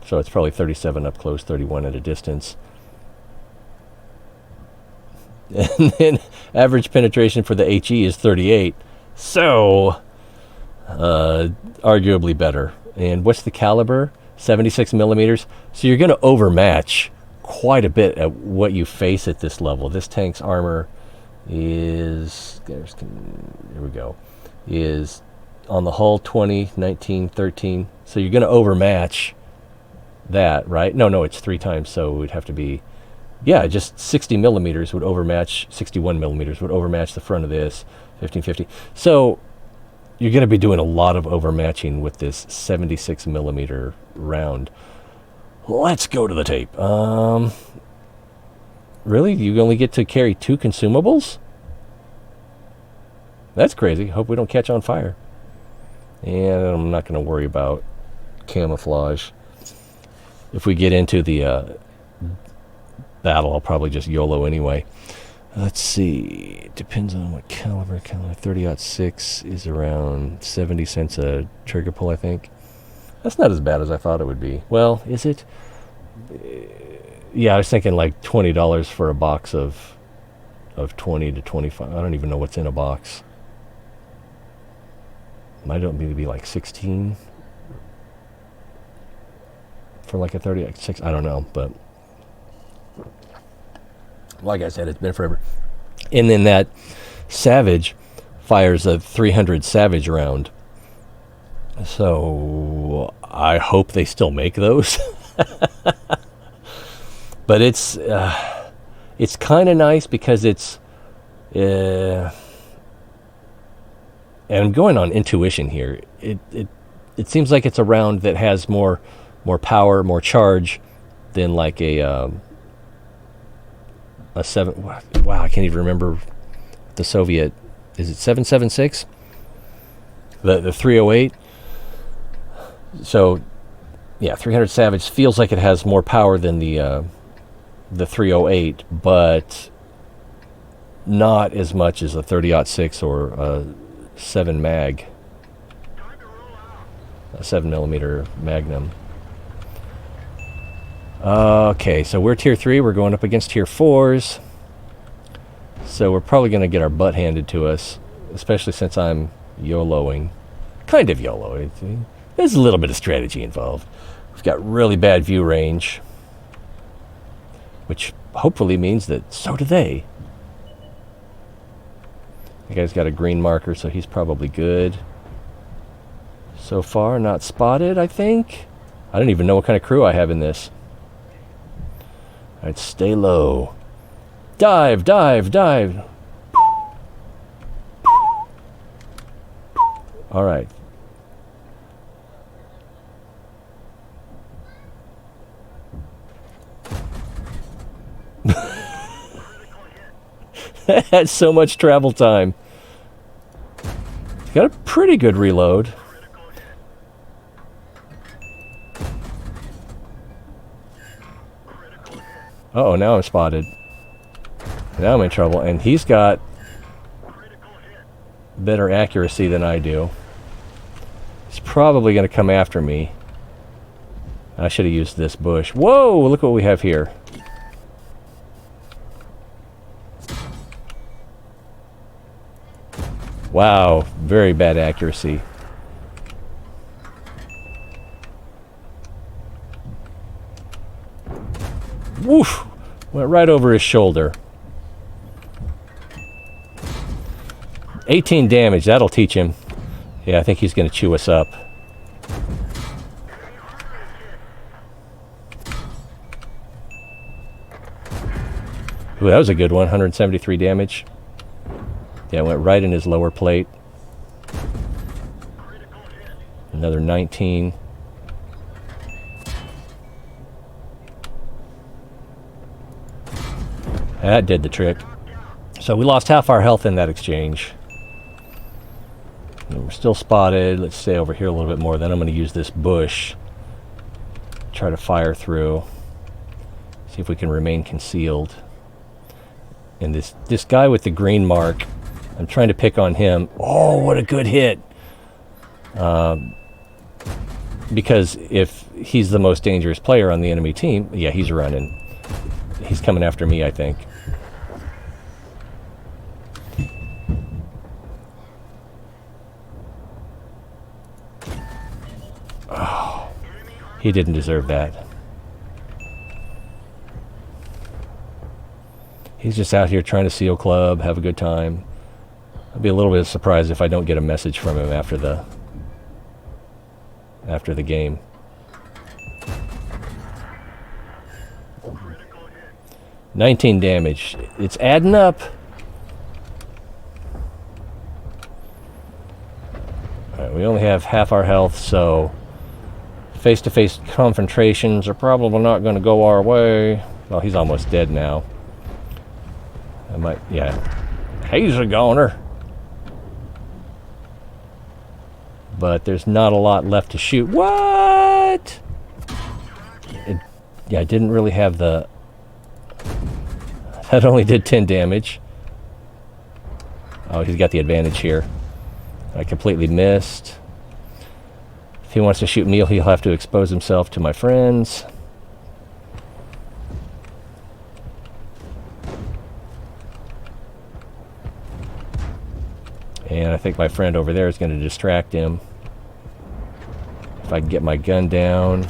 So it's probably 37 up close, 31 at a distance. And then average penetration for the HE is 38. So, arguably better. And what's the caliber? 76 millimeters. So you're going to overmatch quite a bit at what you face at this level. This tank's armor is, here we go, is on the hull 20, 19, 13. So you're going to overmatch that, right? No, it's 3 times. So it would have to be, just 60 millimeters would overmatch, 61 millimeters would overmatch the front of this, 1550. So you're going to be doing a lot of overmatching with this 76 millimeter round. Let's go to the tape. Really? You only get to carry 2 consumables? That's crazy. Hope we don't catch on fire. And I'm not going to worry about camouflage. If we get into the battle, I'll probably just YOLO anyway. Let's see. It depends on what caliber. Caliber 30-06 is around 70 cents a trigger pull, I think. That's not as bad as I thought it would be. Well, is it? Yeah, I was thinking like $20 for a box of 20 to 25. I don't even know what's in a box. Might only be like 16 for like a 30-06. I don't know, but like I said, it's been forever. And then that Savage fires a 300 Savage round. So I hope they still make those. But it's kind of nice because it's and I'm going on intuition here. It seems like it's a round that has more power, more charge than like a 7. Wow, I can't even remember the Soviet. Is it 7.76? The 308. So yeah, 300 Savage feels like it has more power than the 308, but not as much as a 30-06 or a 7 mag, a 7mm Magnum. Okay, so we're tier 3. We're going up against tier 4s. So we're probably going to get our butt handed to us, especially since I'm YOLOing. Kind of YOLO. There's a little bit of strategy involved. We've got really bad view range, which hopefully means that so do they. The guy's got a green marker, so he's probably good. So far, not spotted, I think. I don't even know what kind of crew I have in this. Alright, stay low. Dive, dive, dive. Alright. That had so much travel time. Got a pretty good reload. Uh-oh, now I'm spotted. Now I'm in trouble, and he's got better accuracy than I do. He's probably going to come after me. I should have used this bush. Whoa, look what we have here. Wow, very bad accuracy. Woof! Went right over his shoulder. 18 damage, that'll teach him. Yeah, I think he's going to chew us up. Ooh, that was a good one, 173 damage. Yeah, it went right in his lower plate. Another 19. That did the trick. So we lost half our health in that exchange. And we're still spotted. Let's stay over here a little bit more. Then I'm going to use this bush. Try to fire through. See if we can remain concealed. And this guy with the green mark, I'm trying to pick on him. Oh, what a good hit. Because if he's the most dangerous player on the enemy team, yeah, he's running. He's coming after me, I think. Oh, he didn't deserve that. He's just out here trying to seal club, have a good time. I'd be a little bit surprised if I don't get a message from him after the game. $19 damage. It's adding up. Alright, we only have half our health, so face-to-face confrontations are probably not going to go our way. Well, he's almost dead now. I might, yeah. He's a goner. But there's not a lot left to shoot. What? Yeah, I didn't really have the... That only did 10 damage. Oh, he's got the advantage here. I completely missed. If he wants to shoot me, he'll have to expose himself to my friends. And I think my friend over there is going to distract him. If I can get my gun down.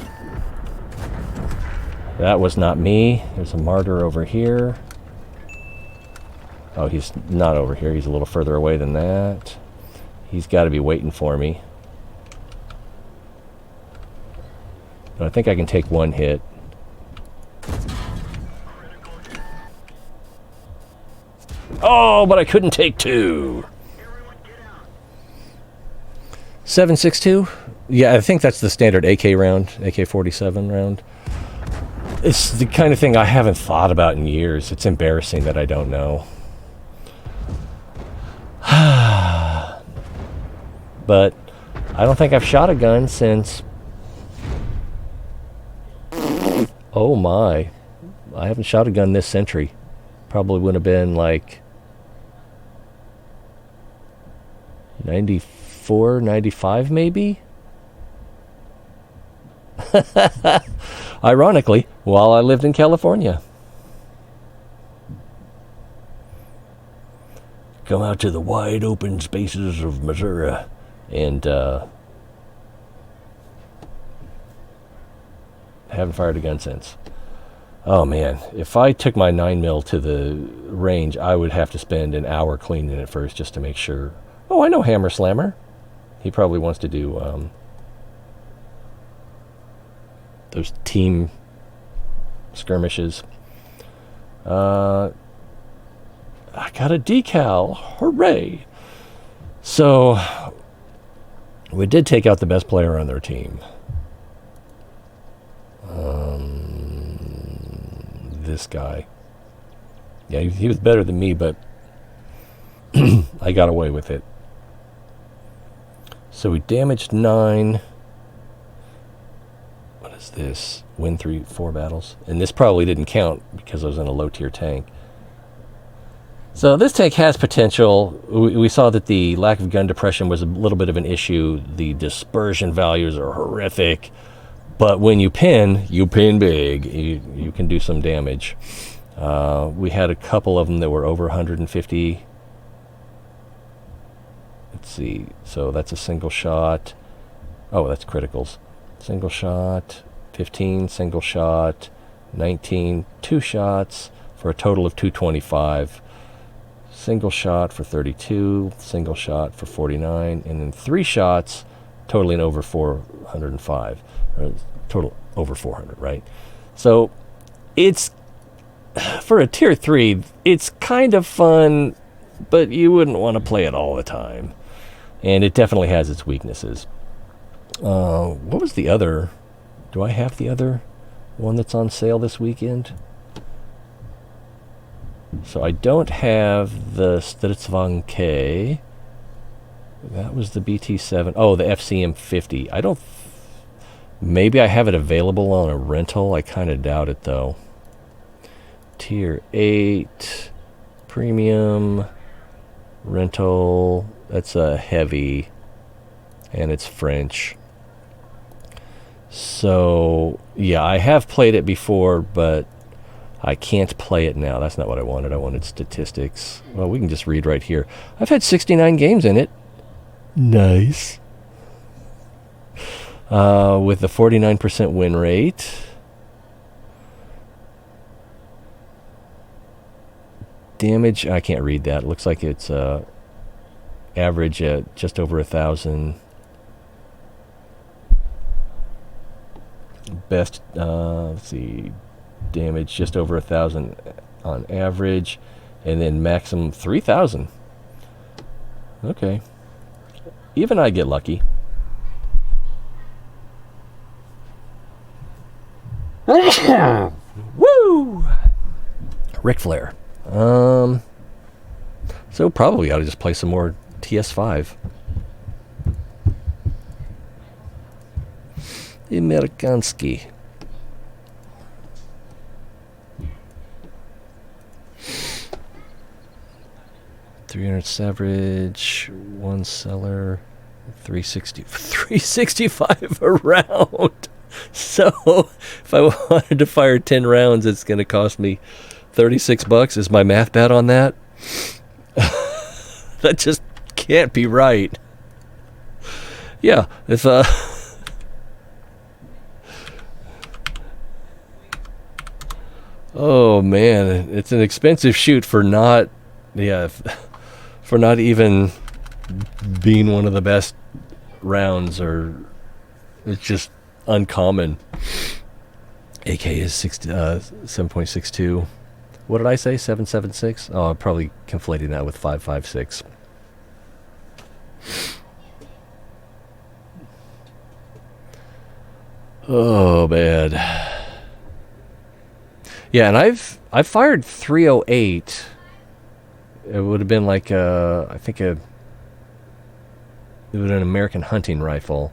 That was not me. There's a martyr over here. Oh, he's not over here. He's a little further away than that. He's got to be waiting for me. But I think I can take one hit. Oh, but I couldn't take two. 7.62? Yeah, I think that's the standard AK round, AK-47 round. It's the kind of thing I haven't thought about in years. It's embarrassing that I don't know. But I don't think I've shot a gun since... Oh my. I haven't shot a gun this century. Probably would have been like... 94, 95 maybe? Ironically, while I lived in California. Come out to the wide open spaces of Missouri and haven't fired a gun since. Oh man, if I took my 9mm to the range, I would have to spend an hour cleaning it first just to make sure. Oh, I know Hammer Slammer. He probably wants to do those team skirmishes. I got a decal. Hooray! So, we did take out the best player on their team. This guy. Yeah, he was better than me, but I got away with it. So we damaged 9. What is this? Win 4 battles. And this probably didn't count because I was in a low-tier tank. So this tank has potential. We saw that the lack of gun depression was a little bit of an issue. The dispersion values are horrific. But when you pin big. You can do some damage. We had a couple of them that were over 150. Let's see. So that's a single shot. Oh, that's criticals. Single shot. 15, single shot. 19, 2 shots for a total of 225. Single shot for 32, single shot for 49, and then 3 shots totaling over 405. Or total over 400, right? So it's, for a tier 3, it's kind of fun, but you wouldn't want to play it all the time. And it definitely has its weaknesses. What was the other? Do I have the other one that's on sale this weekend? So I don't have the Stridsvagn K. That was the BT-7. Oh, the FCM-50. I don't... Maybe I have it available on a rental. I kind of doubt it, though. Tier 8. Premium. Rental. That's a heavy. And it's French. So, yeah, I have played it before, but I can't play it now. That's not what I wanted. I wanted statistics. Well, we can just read right here. I've had 69 games in it. Nice. With the 49% win rate. Damage, I can't read that. It looks like it's average at just over 1,000. Best, let's see, damage just over 1,000 on average, and then maximum 3,000. Okay, even I get lucky. Woo! Ric Flair. So probably ought to just play some more TS-5. Amerikanski. 300 Savage, 1 Cellar, 365 a round. So if I wanted to fire 10 rounds, it's going to cost me $36. Is my math bad on that? That just can't be right. Yeah, if oh man, it's an expensive shoot for not for not even being one of the best rounds, or it's just uncommon. AK is 7.62. What did I say? 7.76? Oh, I'm probably conflating that with 5.56. Oh, bad. Yeah, and I've fired 308. It would have been like I think it was an American hunting rifle.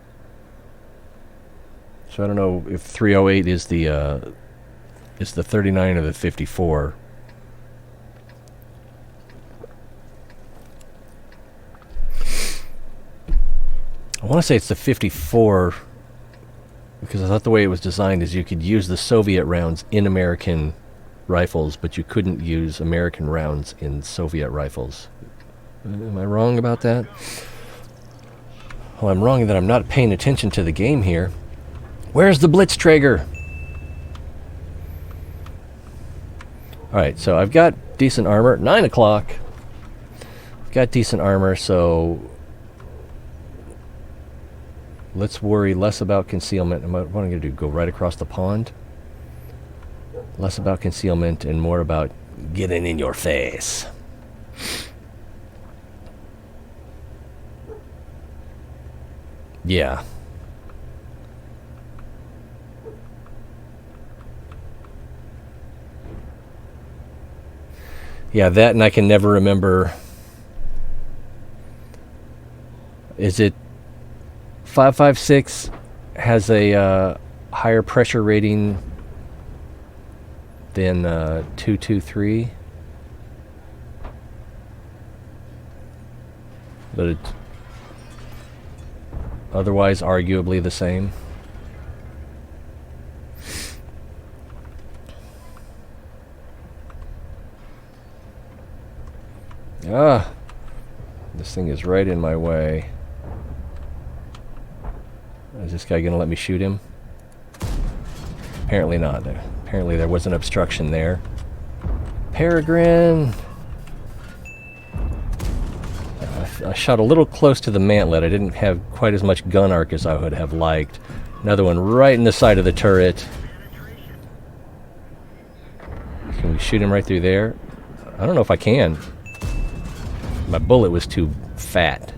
So I don't know if 308 is the 39 or the 54. I want to say it's the 54, because I thought the way it was designed is you could use the Soviet rounds in American rifles, but you couldn't use American rounds in Soviet rifles. Am I wrong about that? Well, I'm wrong in that I'm not paying attention to the game here. Where's the Blitzträger? Alright, so I've got decent armor. 9 o'clock. I've got decent armor, so let's worry less about concealment. What am I going to do? Go right across the pond? Less about concealment and more about getting in your face. Yeah. Yeah, that, and I can never remember. Is it 5.56 has a higher pressure rating than 2.23? But it's otherwise arguably the same. Ah, this thing is right in my way. Is this guy gonna let me shoot him? Apparently not. Apparently there was an obstruction there. Peregrine. I shot a little close to the mantlet. I didn't have quite as much gun arc as I would have liked. Another one right in the side of the turret. Can we shoot him right through there? I don't know if I can. My bullet was too fat.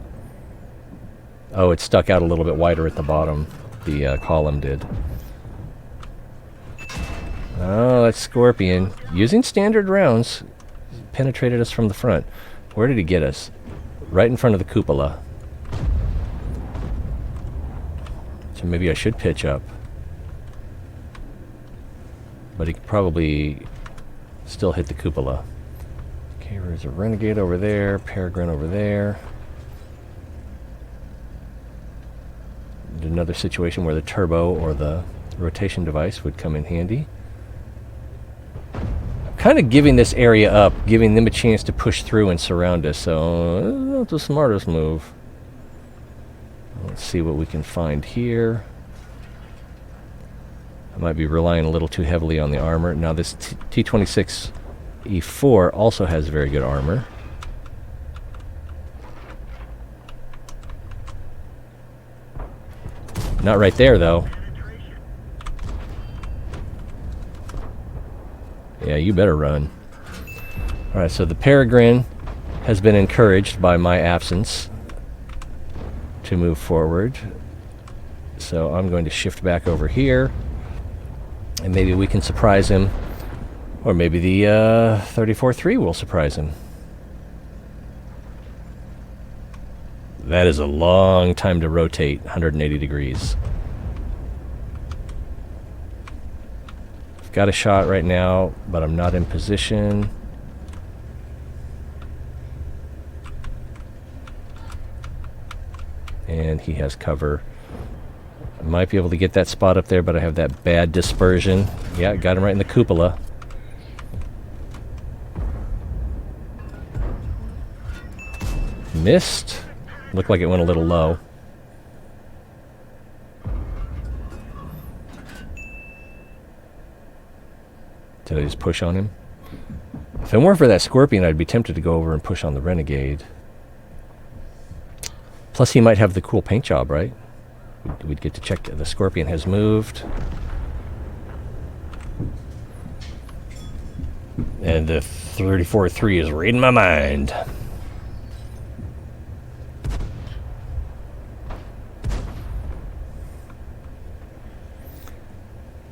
Oh, it stuck out a little bit wider at the bottom. The column did. Oh, that Scorpion, using standard rounds, penetrated us from the front. Where did he get us? Right in front of the cupola. So maybe I should pitch up. But he could probably still hit the cupola. Okay, there's a Renegade over there, Peregrine over there. Another situation where the turbo or the rotation device would come in handy. I'm kind of giving this area up, giving them a chance to push through and surround us, so not the smartest move. Let's see what we can find here. I might be relying a little too heavily on the armor. Now this T-26E4 also has very good armor. Not right there, though. Yeah, you better run. Alright, so the Peregrine has been encouraged by my absence to move forward. So I'm going to shift back over here. And maybe we can surprise him. Or maybe the 34-3 will surprise him. That is a long time to rotate 180 degrees. I've got a shot right now, but I'm not in position. And he has cover. I might be able to get that spot up there, but I have that bad dispersion. Yeah, got him right in the cupola. Missed. Looked like it went a little low. Did I just push on him? If it weren't for that Scorpion, I'd be tempted to go over and push on the Renegade. Plus, he might have the cool paint job, right? We'd get to check. The Scorpion has moved. And the 34-3 is reading my mind.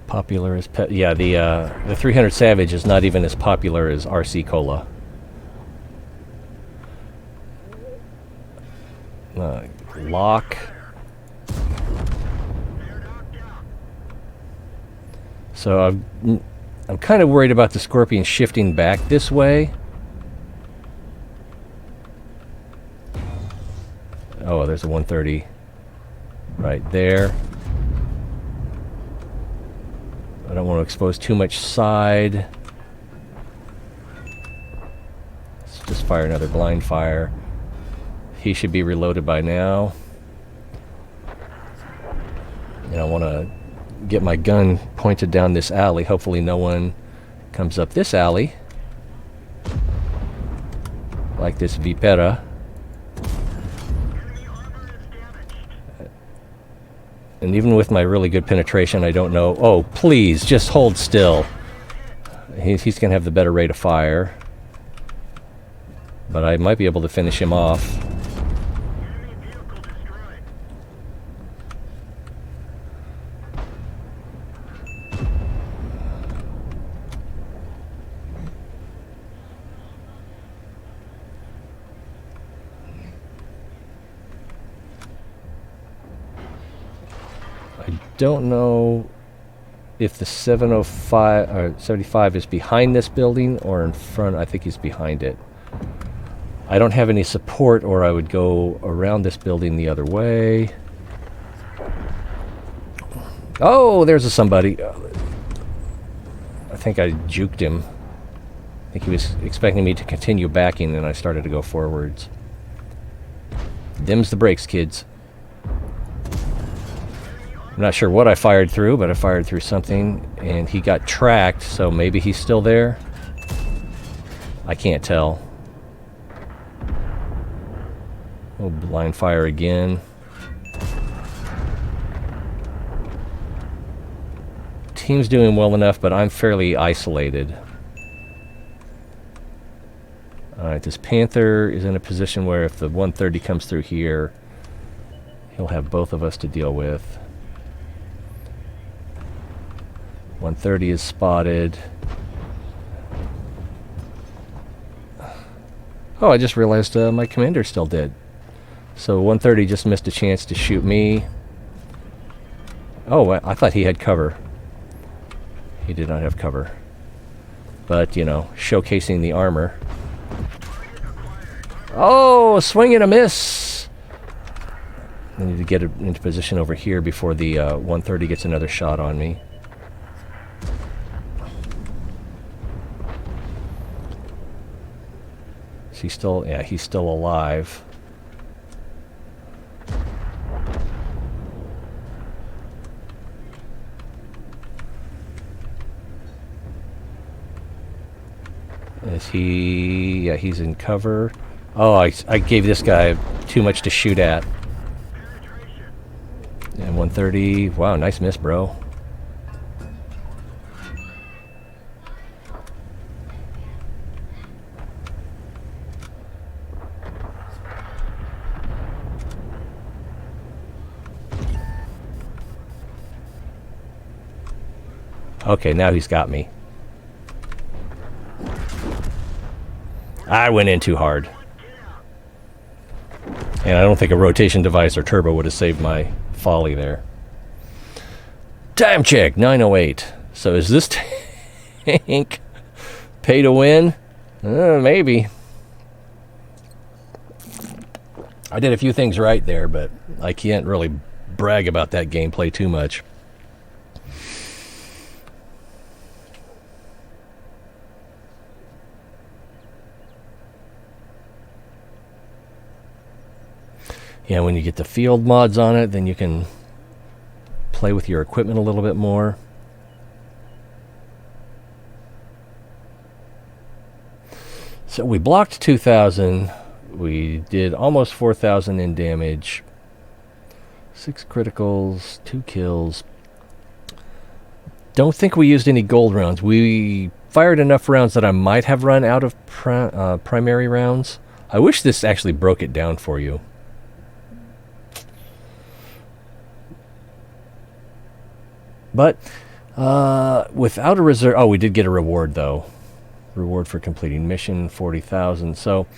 Popular as yeah, the 300 Savage is not even as popular as RC Cola. Lock. So I'm kind of worried about the Scorpion shifting back this way. Oh, there's a 130 right there. I don't want to expose too much side. Let's just fire another blind fire. He should be reloaded by now. And I want to get my gun pointed down this alley. Hopefully no one comes up this alley. Like this Vipera. And even with my really good penetration, I don't know. Oh, please, just hold still. He's going to have the better rate of fire. But I might be able to finish him off. Don't know if the 705 or 75 is behind this building or in front. I think he's behind it. I don't have any support, or I would go around this building the other way. Oh, there's somebody. I think I juked him. I think he was expecting me to continue backing, and I started to go forwards. Them's the brakes, kids. I'm not sure what I fired through, but I fired through something, and he got tracked, so maybe he's still there. I can't tell. Oh, blind fire again. Team's doing well enough, but I'm fairly isolated. Alright, this Panther is in a position where if the 130 comes through here, he'll have both of us to deal with. 130 is spotted. Oh, I just realized my commander's still dead. So 130 just missed a chance to shoot me. Oh, I thought he had cover. He did not have cover. But, you know, showcasing the armor. Oh, swing and a miss! I need to get into position over here before the 130 gets another shot on me. He's still, yeah, he's still alive. Is he, yeah, he's in cover. Oh, I gave this guy too much to shoot at. And 130, wow, nice miss, bro. Okay, now he's got me. I went in too hard. And I don't think a rotation device or turbo would have saved my folly there. Time check, 9:08. So is this tank pay to win? Maybe. I did a few things right there, but I can't really brag about that gameplay too much. Yeah, when you get the field mods on it, then you can play with your equipment a little bit more. So we blocked 2,000. We did almost 4,000 in damage. 6 criticals, 2 kills. Don't think we used any gold rounds. We fired enough rounds that I might have run out of primary rounds. I wish this actually broke it down for you. But without a reserve... Oh, we did get a reward, though. Reward for completing mission, 40,000. So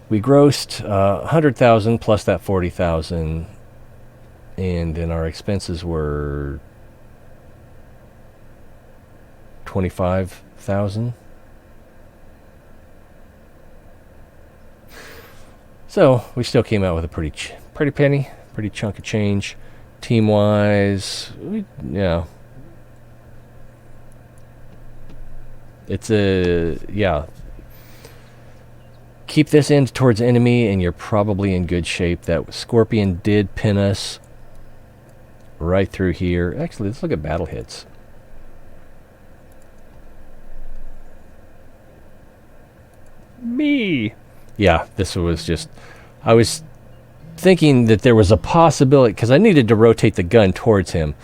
we grossed 100,000 plus that 40,000. And then our expenses were 25,000. So we still came out with a pretty penny, pretty chunk of change. Team-wise, yeah. It's yeah. Keep this end towards enemy and you're probably in good shape. That Scorpion did pin us right through here. Actually, let's look at battle hits. Me. Yeah, this was just... I was thinking that there was a possibility, because I needed to rotate the gun towards him,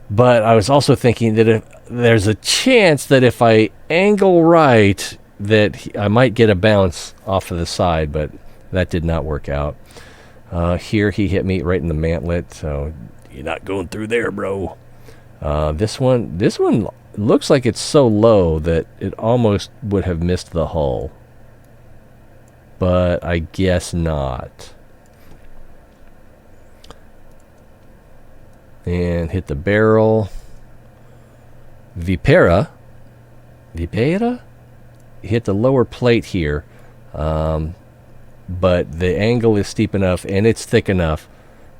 but I was also thinking that if there's a chance that if I angle right, that I might get a bounce off of the side, but that did not work out. Here he hit me right in the mantlet, so you're not going through there, bro. This one looks like it's so low that it almost would have missed the hull, but I guess not. And hit the barrel. Vipera hit the lower plate here, but the angle is steep enough and it's thick enough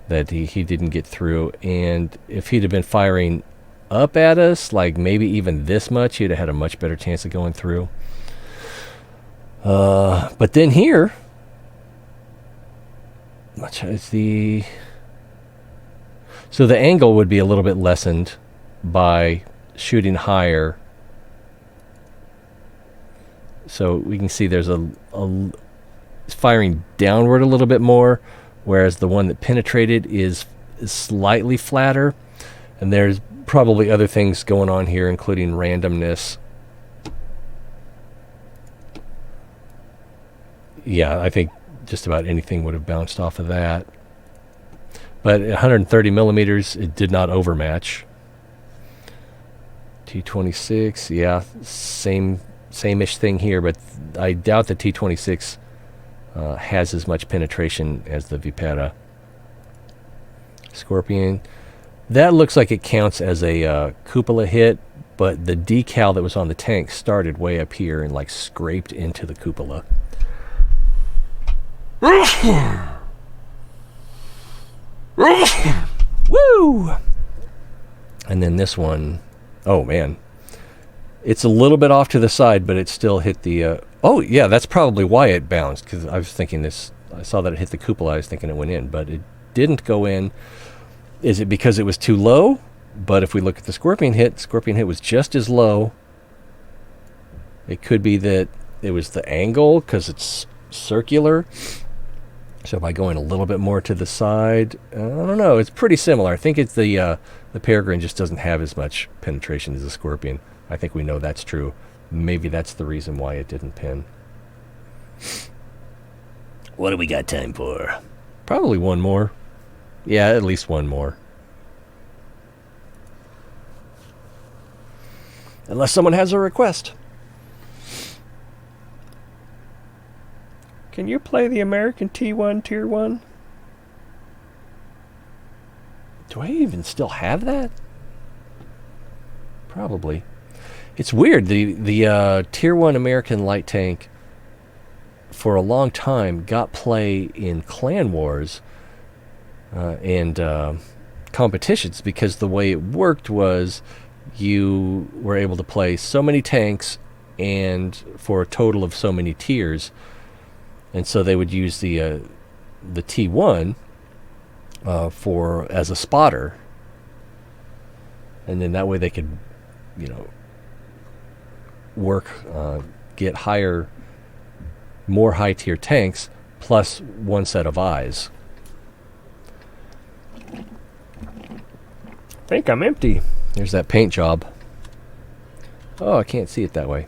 that he didn't get through. And if he'd have been firing up at us, like maybe even this much, he'd have had a much better chance of going through. But then here, much as the... So the angle would be a little bit lessened by shooting higher. So we can see there's a firing downward a little bit more, whereas the one that penetrated is slightly flatter. And there's probably other things going on here, including randomness. Yeah, I think just about anything would have bounced off of that. But at 130 millimeters, it did not overmatch. T-26, yeah, same-ish thing here, but I doubt the T-26 has as much penetration as the Vipera. Scorpion, that looks like it counts as a cupola hit, but the decal that was on the tank started way up here and like scraped into the cupola. Woo! And then this one, oh man, it's a little bit off to the side, but it still hit the... oh yeah, that's probably why it bounced, because I was thinking this... I saw that it hit the cupola, I was thinking it went in, but it didn't go in. Is it because it was too low? But if we look at the Scorpion hit was just as low. It could be that it was the angle, because it's circular. So by going a little bit more to the side, I don't know, it's pretty similar. I think it's the Peregrine just doesn't have as much penetration as the Scorpion. I think we know that's true. Maybe that's the reason why it didn't pin. What do we got time for? Probably one more. Yeah, at least one more. Unless someone has a request. Can you play the American T1 Tier 1? Do I even still have that? Probably. It's weird. The Tier 1 American light tank for a long time got play in clan wars and competitions, because the way it worked was you were able to play so many tanks and for a total of so many tiers, and so they would use the T1 for as a spotter, and then that way they could, you know, work, get more high tier tanks plus one set of eyes. I think I'm empty. There's that paint job. Oh, I can't see it that way.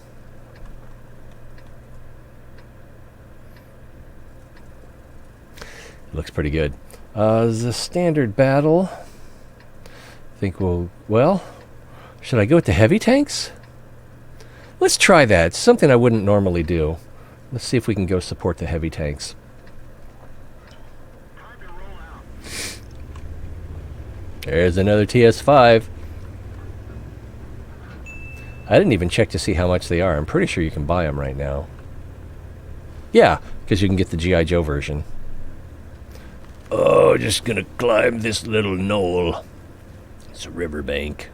Looks pretty good. The standard battle. I think well, should I go with the heavy tanks? Let's try that. It's something I wouldn't normally do. Let's see if we can go support the heavy tanks. There's another TS-5. I didn't even check to see how much they are. I'm pretty sure you can buy them right now. Yeah, because you can get the G.I. Joe version. Oh, just gonna climb this little knoll. It's a riverbank.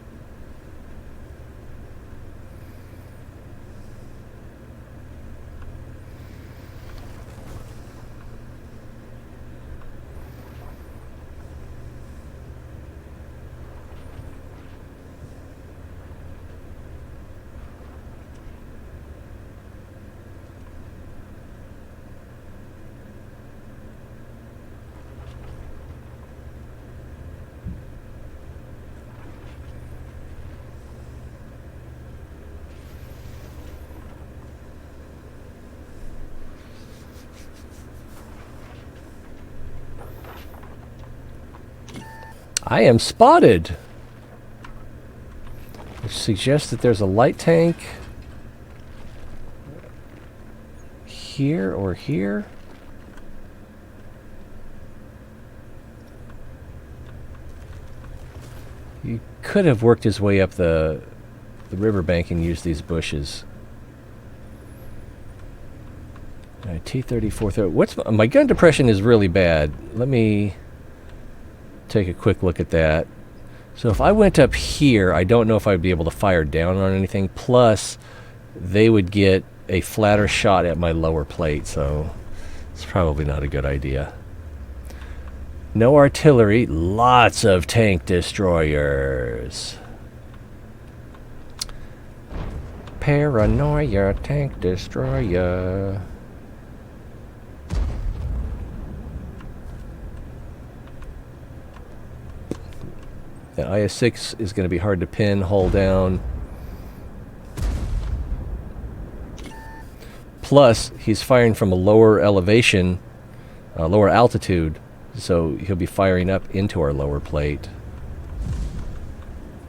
I am spotted, which suggests that there's a light tank here or here. He could have worked his way up the riverbank and used these bushes. All right, T-34. My gun depression is really bad. Let me take a quick look at that. So if I went up here, I don't know if I'd be able to fire down on anything. Plus, they would get a flatter shot at my lower plate, so it's probably not a good idea. No artillery, lots of tank destroyers. Paranoia tank destroyer. The IS-6 is going to be hard to pin, hold down. Plus, he's firing from a lower elevation, lower altitude, so he'll be firing up into our lower plate.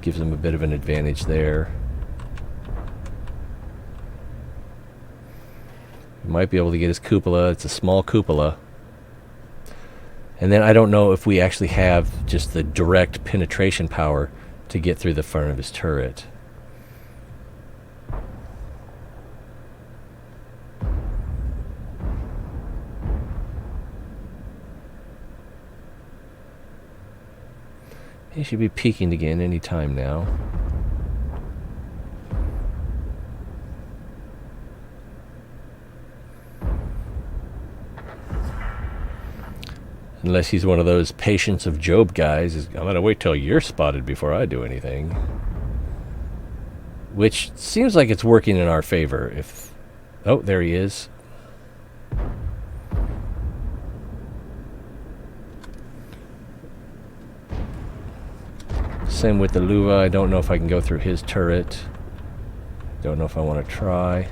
Gives him a bit of an advantage there. He might be able to get his cupola. It's a small cupola. And then I don't know if we actually have just the direct penetration power to get through the front of his turret. He should be peeking again any time now. Unless he's one of those patience of Job guys. I'm going to wait till you're spotted before I do anything. Which seems like it's working in our favor. Oh, there he is. Same with the Luva. I don't know if I can go through his turret. Don't know if I want to try.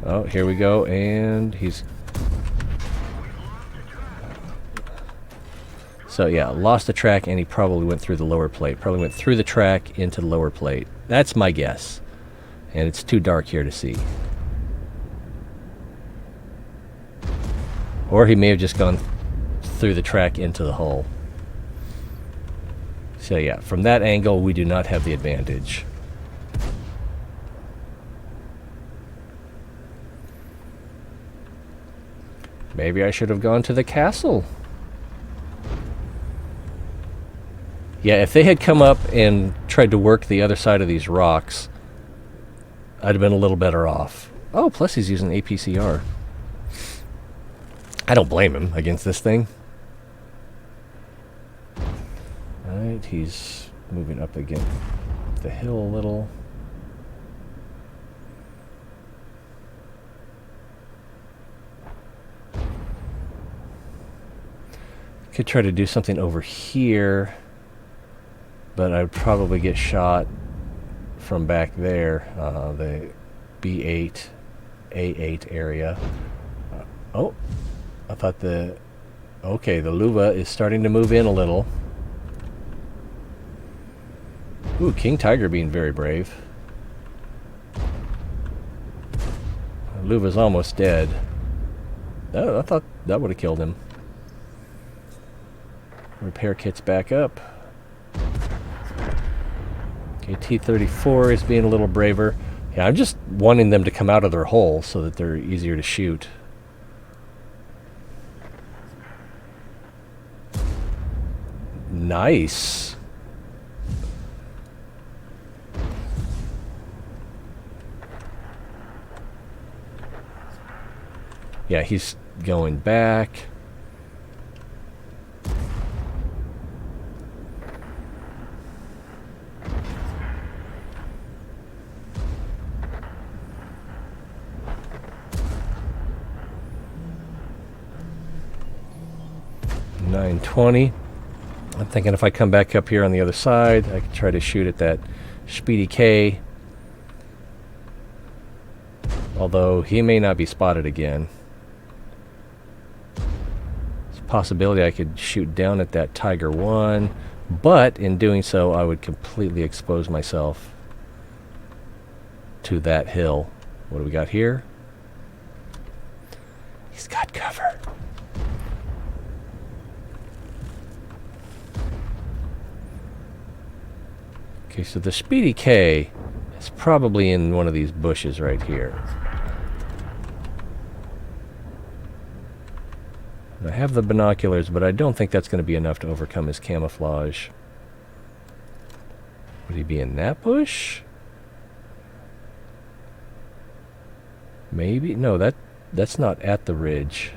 Oh, here we go, and he's... So yeah, lost the track, and he probably went through the lower plate. Probably went through the track into the lower plate. That's my guess. And it's too dark here to see. Or he may have just gone through the track into the hull. So yeah, from that angle, we do not have the advantage. Maybe I should have gone to the castle. Yeah, if they had come up and tried to work the other side of these rocks, I'd have been a little better off. Oh, plus he's using APCR. I don't blame him against this thing. Alright, he's moving up again the hill a little. Could try to do something over here, but I'd probably get shot from back there, the B8, A8 area. Oh, I thought okay, the Luva is starting to move in a little. Ooh, King Tiger being very brave. Luva's almost dead. Oh, I thought that would have killed him. Repair kit's back up. Okay, T-34 is being a little braver. Yeah, I'm just wanting them to come out of their hole so that they're easier to shoot. Nice. Yeah, he's going back. .920. I'm thinking if I come back up here on the other side, I could try to shoot at that Speedy K. Although he may not be spotted again. There's a possibility I could shoot down at that Tiger 1, but in doing so I would completely expose myself to that hill. What do we got here? He's got cover. Okay, so the Speedy K is probably in one of these bushes right here. I have the binoculars, but I don't think that's going to be enough to overcome his camouflage. Would he be in that bush? Maybe? No, that's not at the ridge.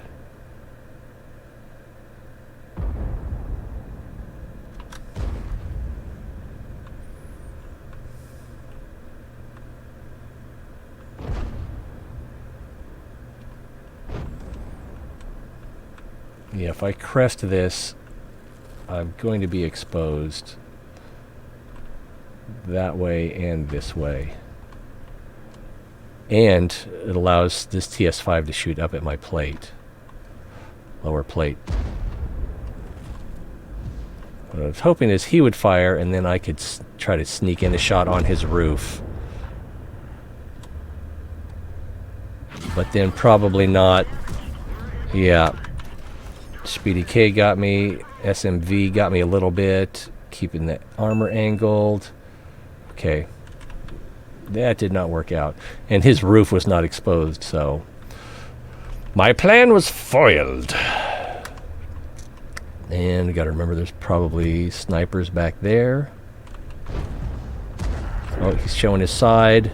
Yeah, if I crest this, I'm going to be exposed that way and this way. And it allows this TS-5 to shoot up at my plate. Lower plate. What I was hoping is he would fire and then I could try to sneak in a shot on his roof. But then probably not. Yeah. Speedy K got me. SMV got me a little bit. Keeping the armor angled. Okay. That did not work out. And his roof was not exposed, so my plan was foiled. And we got to remember there's probably snipers back there. Oh, he's showing his side.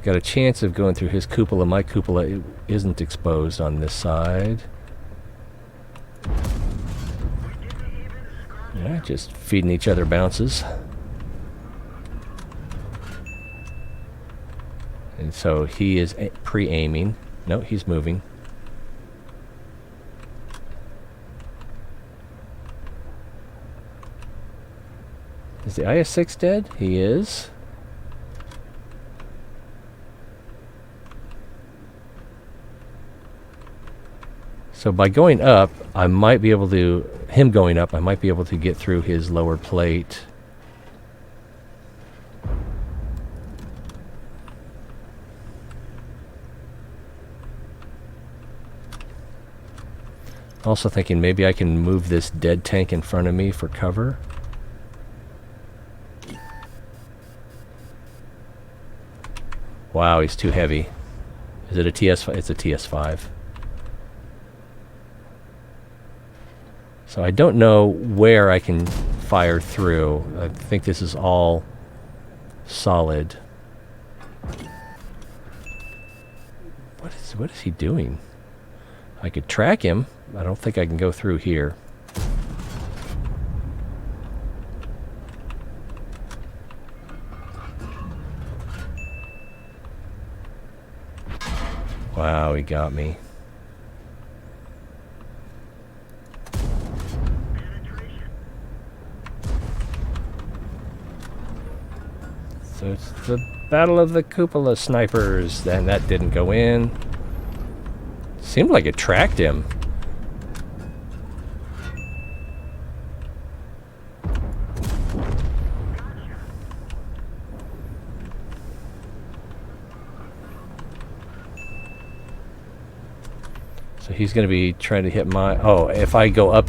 Got a chance of going through his cupola. My cupola isn't exposed on this side. Yeah, just feeding each other bounces. And so he is pre-aiming. No, he's moving. Is the IS-6 dead? He is. So by going up, I might be able to, him going up, I might be able to get through his lower plate. Also thinking maybe I can move this dead tank in front of me for cover. Wow, he's too heavy. Is it a TS-5? It's a TS-5. So I don't know where I can fire through. I think this is all solid. What is he doing? I could track him. I don't think I can go through here. Wow, he got me. So it's the Battle of the Cupola Snipers. And that didn't go in. Seemed like it tracked him. So he's going to be trying to hit my... Oh, if I go up...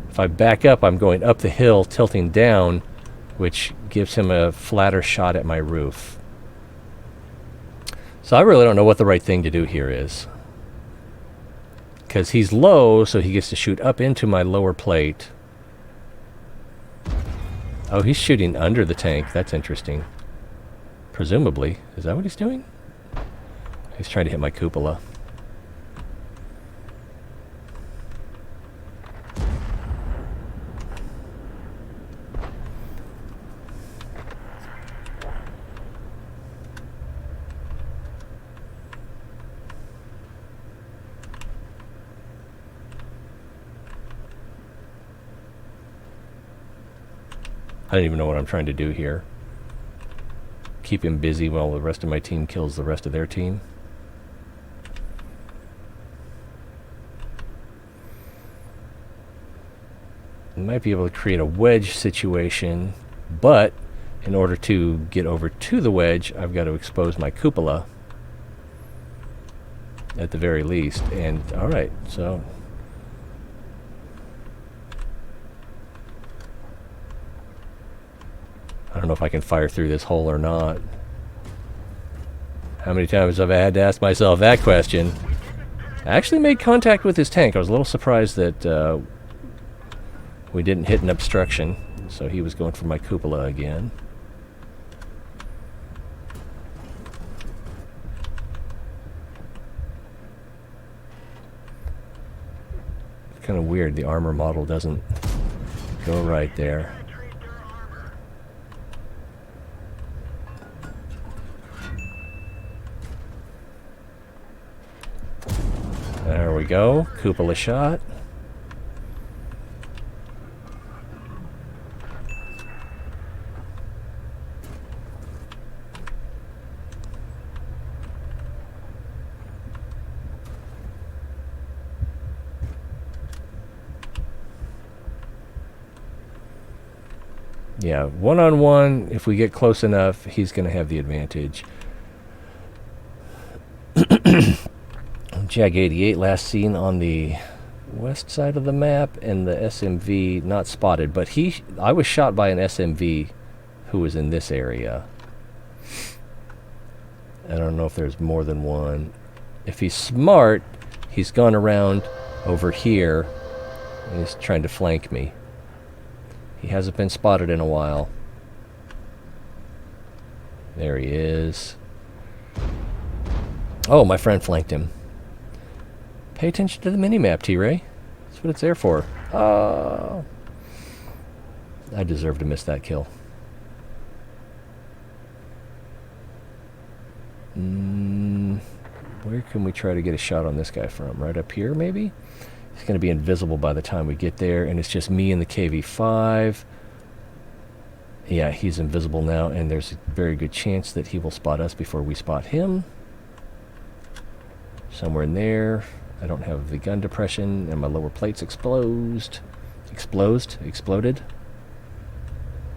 If I back up, I'm going up the hill, tilting down, which gives him a flatter shot at my roof. So I really don't know what the right thing to do here is. Because he's low, so he gets to shoot up into my lower plate. Oh, he's shooting under the tank. That's interesting. Presumably. Is that what he's doing? He's trying to hit my cupola. I don't even know what I'm trying to do here. Keep him busy while the rest of my team kills the rest of their team. I might be able to create a wedge situation, but in order to get over to the wedge, I've got to expose my cupola at the very least. And alright, so... I don't know if I can fire through this hole or not. How many times have I had to ask myself that question? I actually made contact with his tank. I was a little surprised that we didn't hit an obstruction. So he was going for my cupola again. It's kind of weird. The armor model doesn't go right there. There we go. Cupola shot. Yeah, one-on-one, if we get close enough, he's going to have the advantage. Jag 88 last seen on the west side of the map, and the SMV not spotted, but I was shot by an SMV who was in this area. I don't know if there's more than one. If he's smart, he's gone around over here and he's trying to flank me. He hasn't been spotted in a while. There he is. Oh, my friend flanked him. Pay attention to the minimap, T-Ray. That's what it's there for. Oh. I deserve to miss that kill. Where can we try to get a shot on this guy from? Right up here, maybe? He's going to be invisible by the time we get there, and it's just me and the KV-5. Yeah, he's invisible now, and there's a very good chance that he will spot us before we spot him. Somewhere in there. I don't have the gun depression, and my lower plate's exploded.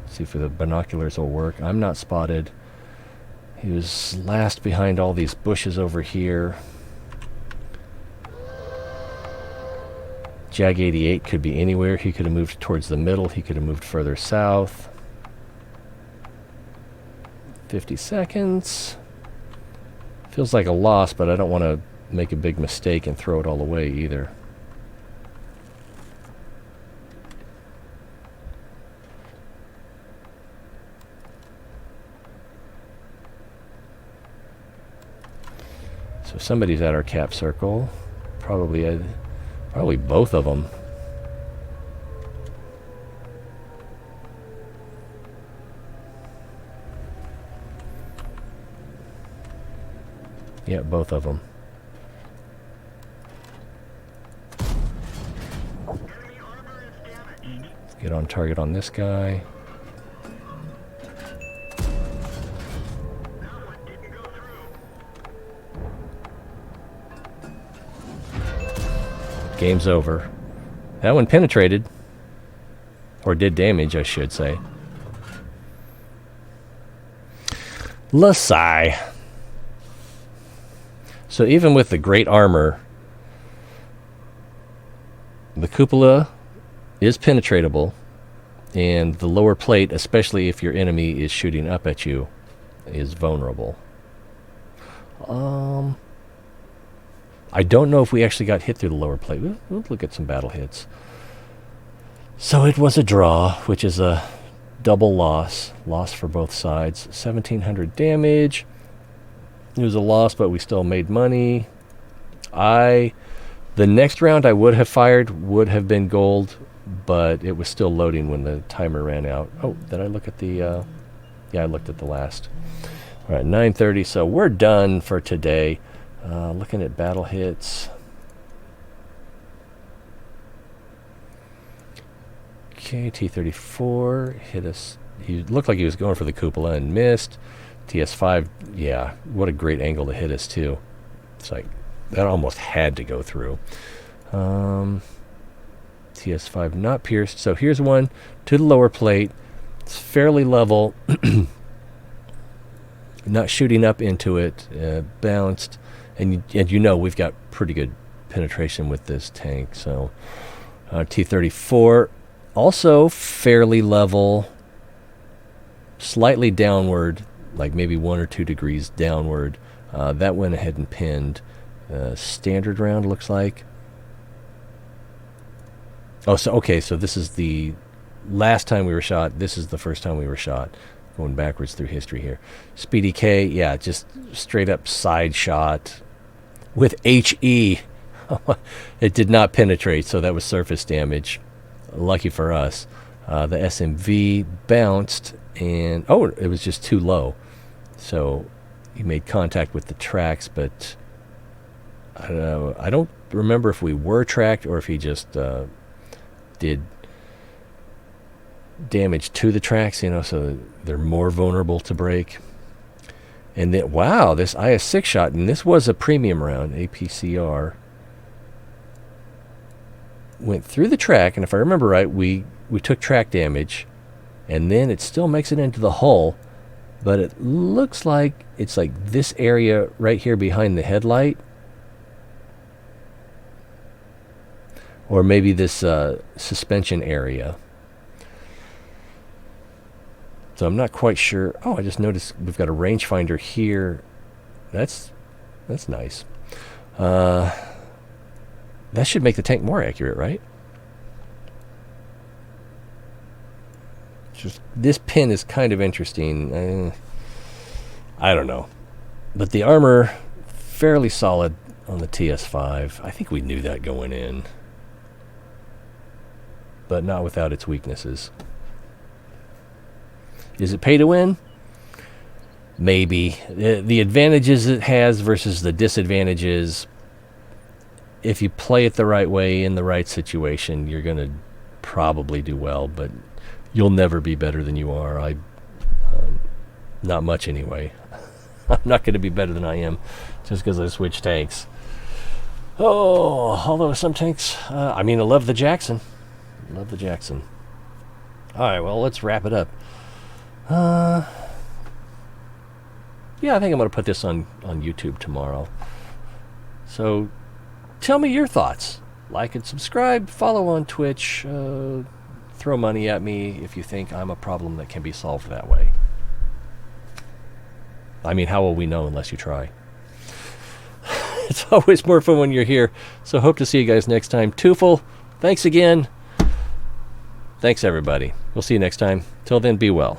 See if the binoculars will work. I'm not spotted. He was last behind all these bushes over here. Jag 88 could be anywhere. He could have moved towards the middle. He could have moved further south. 50 seconds. Feels like a loss, but I don't want to make a big mistake and throw it all away either. So somebody's at our cap circle. Probably both of them. Yeah, both of them. Let's get on target on this guy. Game's over. That one penetrated. Or did damage, I should say. Lasai. So even with the great armor, the cupola is penetratable, and the lower plate, especially if your enemy is shooting up at you, is vulnerable. I don't know if we actually got hit through the lower plate. We'll look at some battle hits. So it was a draw, which is a double loss. Loss for both sides. 1,700 damage. It was a loss, but we still made money. The next round I would have fired would have been gold, but it was still loading when the timer ran out. Oh, did I look at the... yeah, I looked at the last. All right, 9:30, so we're done for today. Looking at battle hits. Okay, T-34 hit us. He looked like he was going for the cupola and missed. TS-5, yeah, what a great angle to hit us too. It's like, that almost had to go through. TS-5 not pierced. So here's one to the lower plate. It's fairly level. Not shooting up into it. Bounced. And you know we've got pretty good penetration with this tank. So T-34 also fairly level, slightly downward, like maybe 1 or 2 degrees downward. That went ahead and pinned. Standard round looks like. Oh, so okay, so this is the last time we were shot. This is the first time we were shot. Going backwards through history here. Speedy K, yeah, just straight up side shot with HE. It did not penetrate, so that was surface damage. Lucky for us. The SMV bounced, and oh, it was just too low. So he made contact with the tracks, but I don't know. I don't remember if we were tracked or if he just did damage to the tracks, you know, so they're more vulnerable to break. And then, wow, this IS-6 shot, and this was a premium round, APCR, went through the track, and if I remember right, we took track damage, and then it still makes it into the hull, but it looks like it's like this area right here behind the headlight, or maybe this suspension area. So I'm not quite sure. Oh, I just noticed we've got a rangefinder here. That's nice. That should make the tank more accurate, right? Just this pin is kind of interesting. I don't know. But the armor, fairly solid on the TS-5. I think we knew that going in. But not without its weaknesses. Is it pay to win? Maybe. The advantages it has versus the disadvantages, if you play it the right way in the right situation, you're going to probably do well, but you'll never be better than you are. Not much anyway. I'm not going to be better than I am just because I switch tanks. Oh, although some tanks, I love the Jackson. Love the Jackson. All right, well, let's wrap it up. Yeah, I think I'm going to put this on YouTube tomorrow. So tell me your thoughts. like and subscribe. Follow on Twitch. Throw money at me if you think I'm a problem that can be solved that way. I mean, how will we know unless you try? It's always more fun when you're here. So hope to see you guys next time. Tufel, thanks again. Thanks, everybody. We'll see you next time. Till then, be well.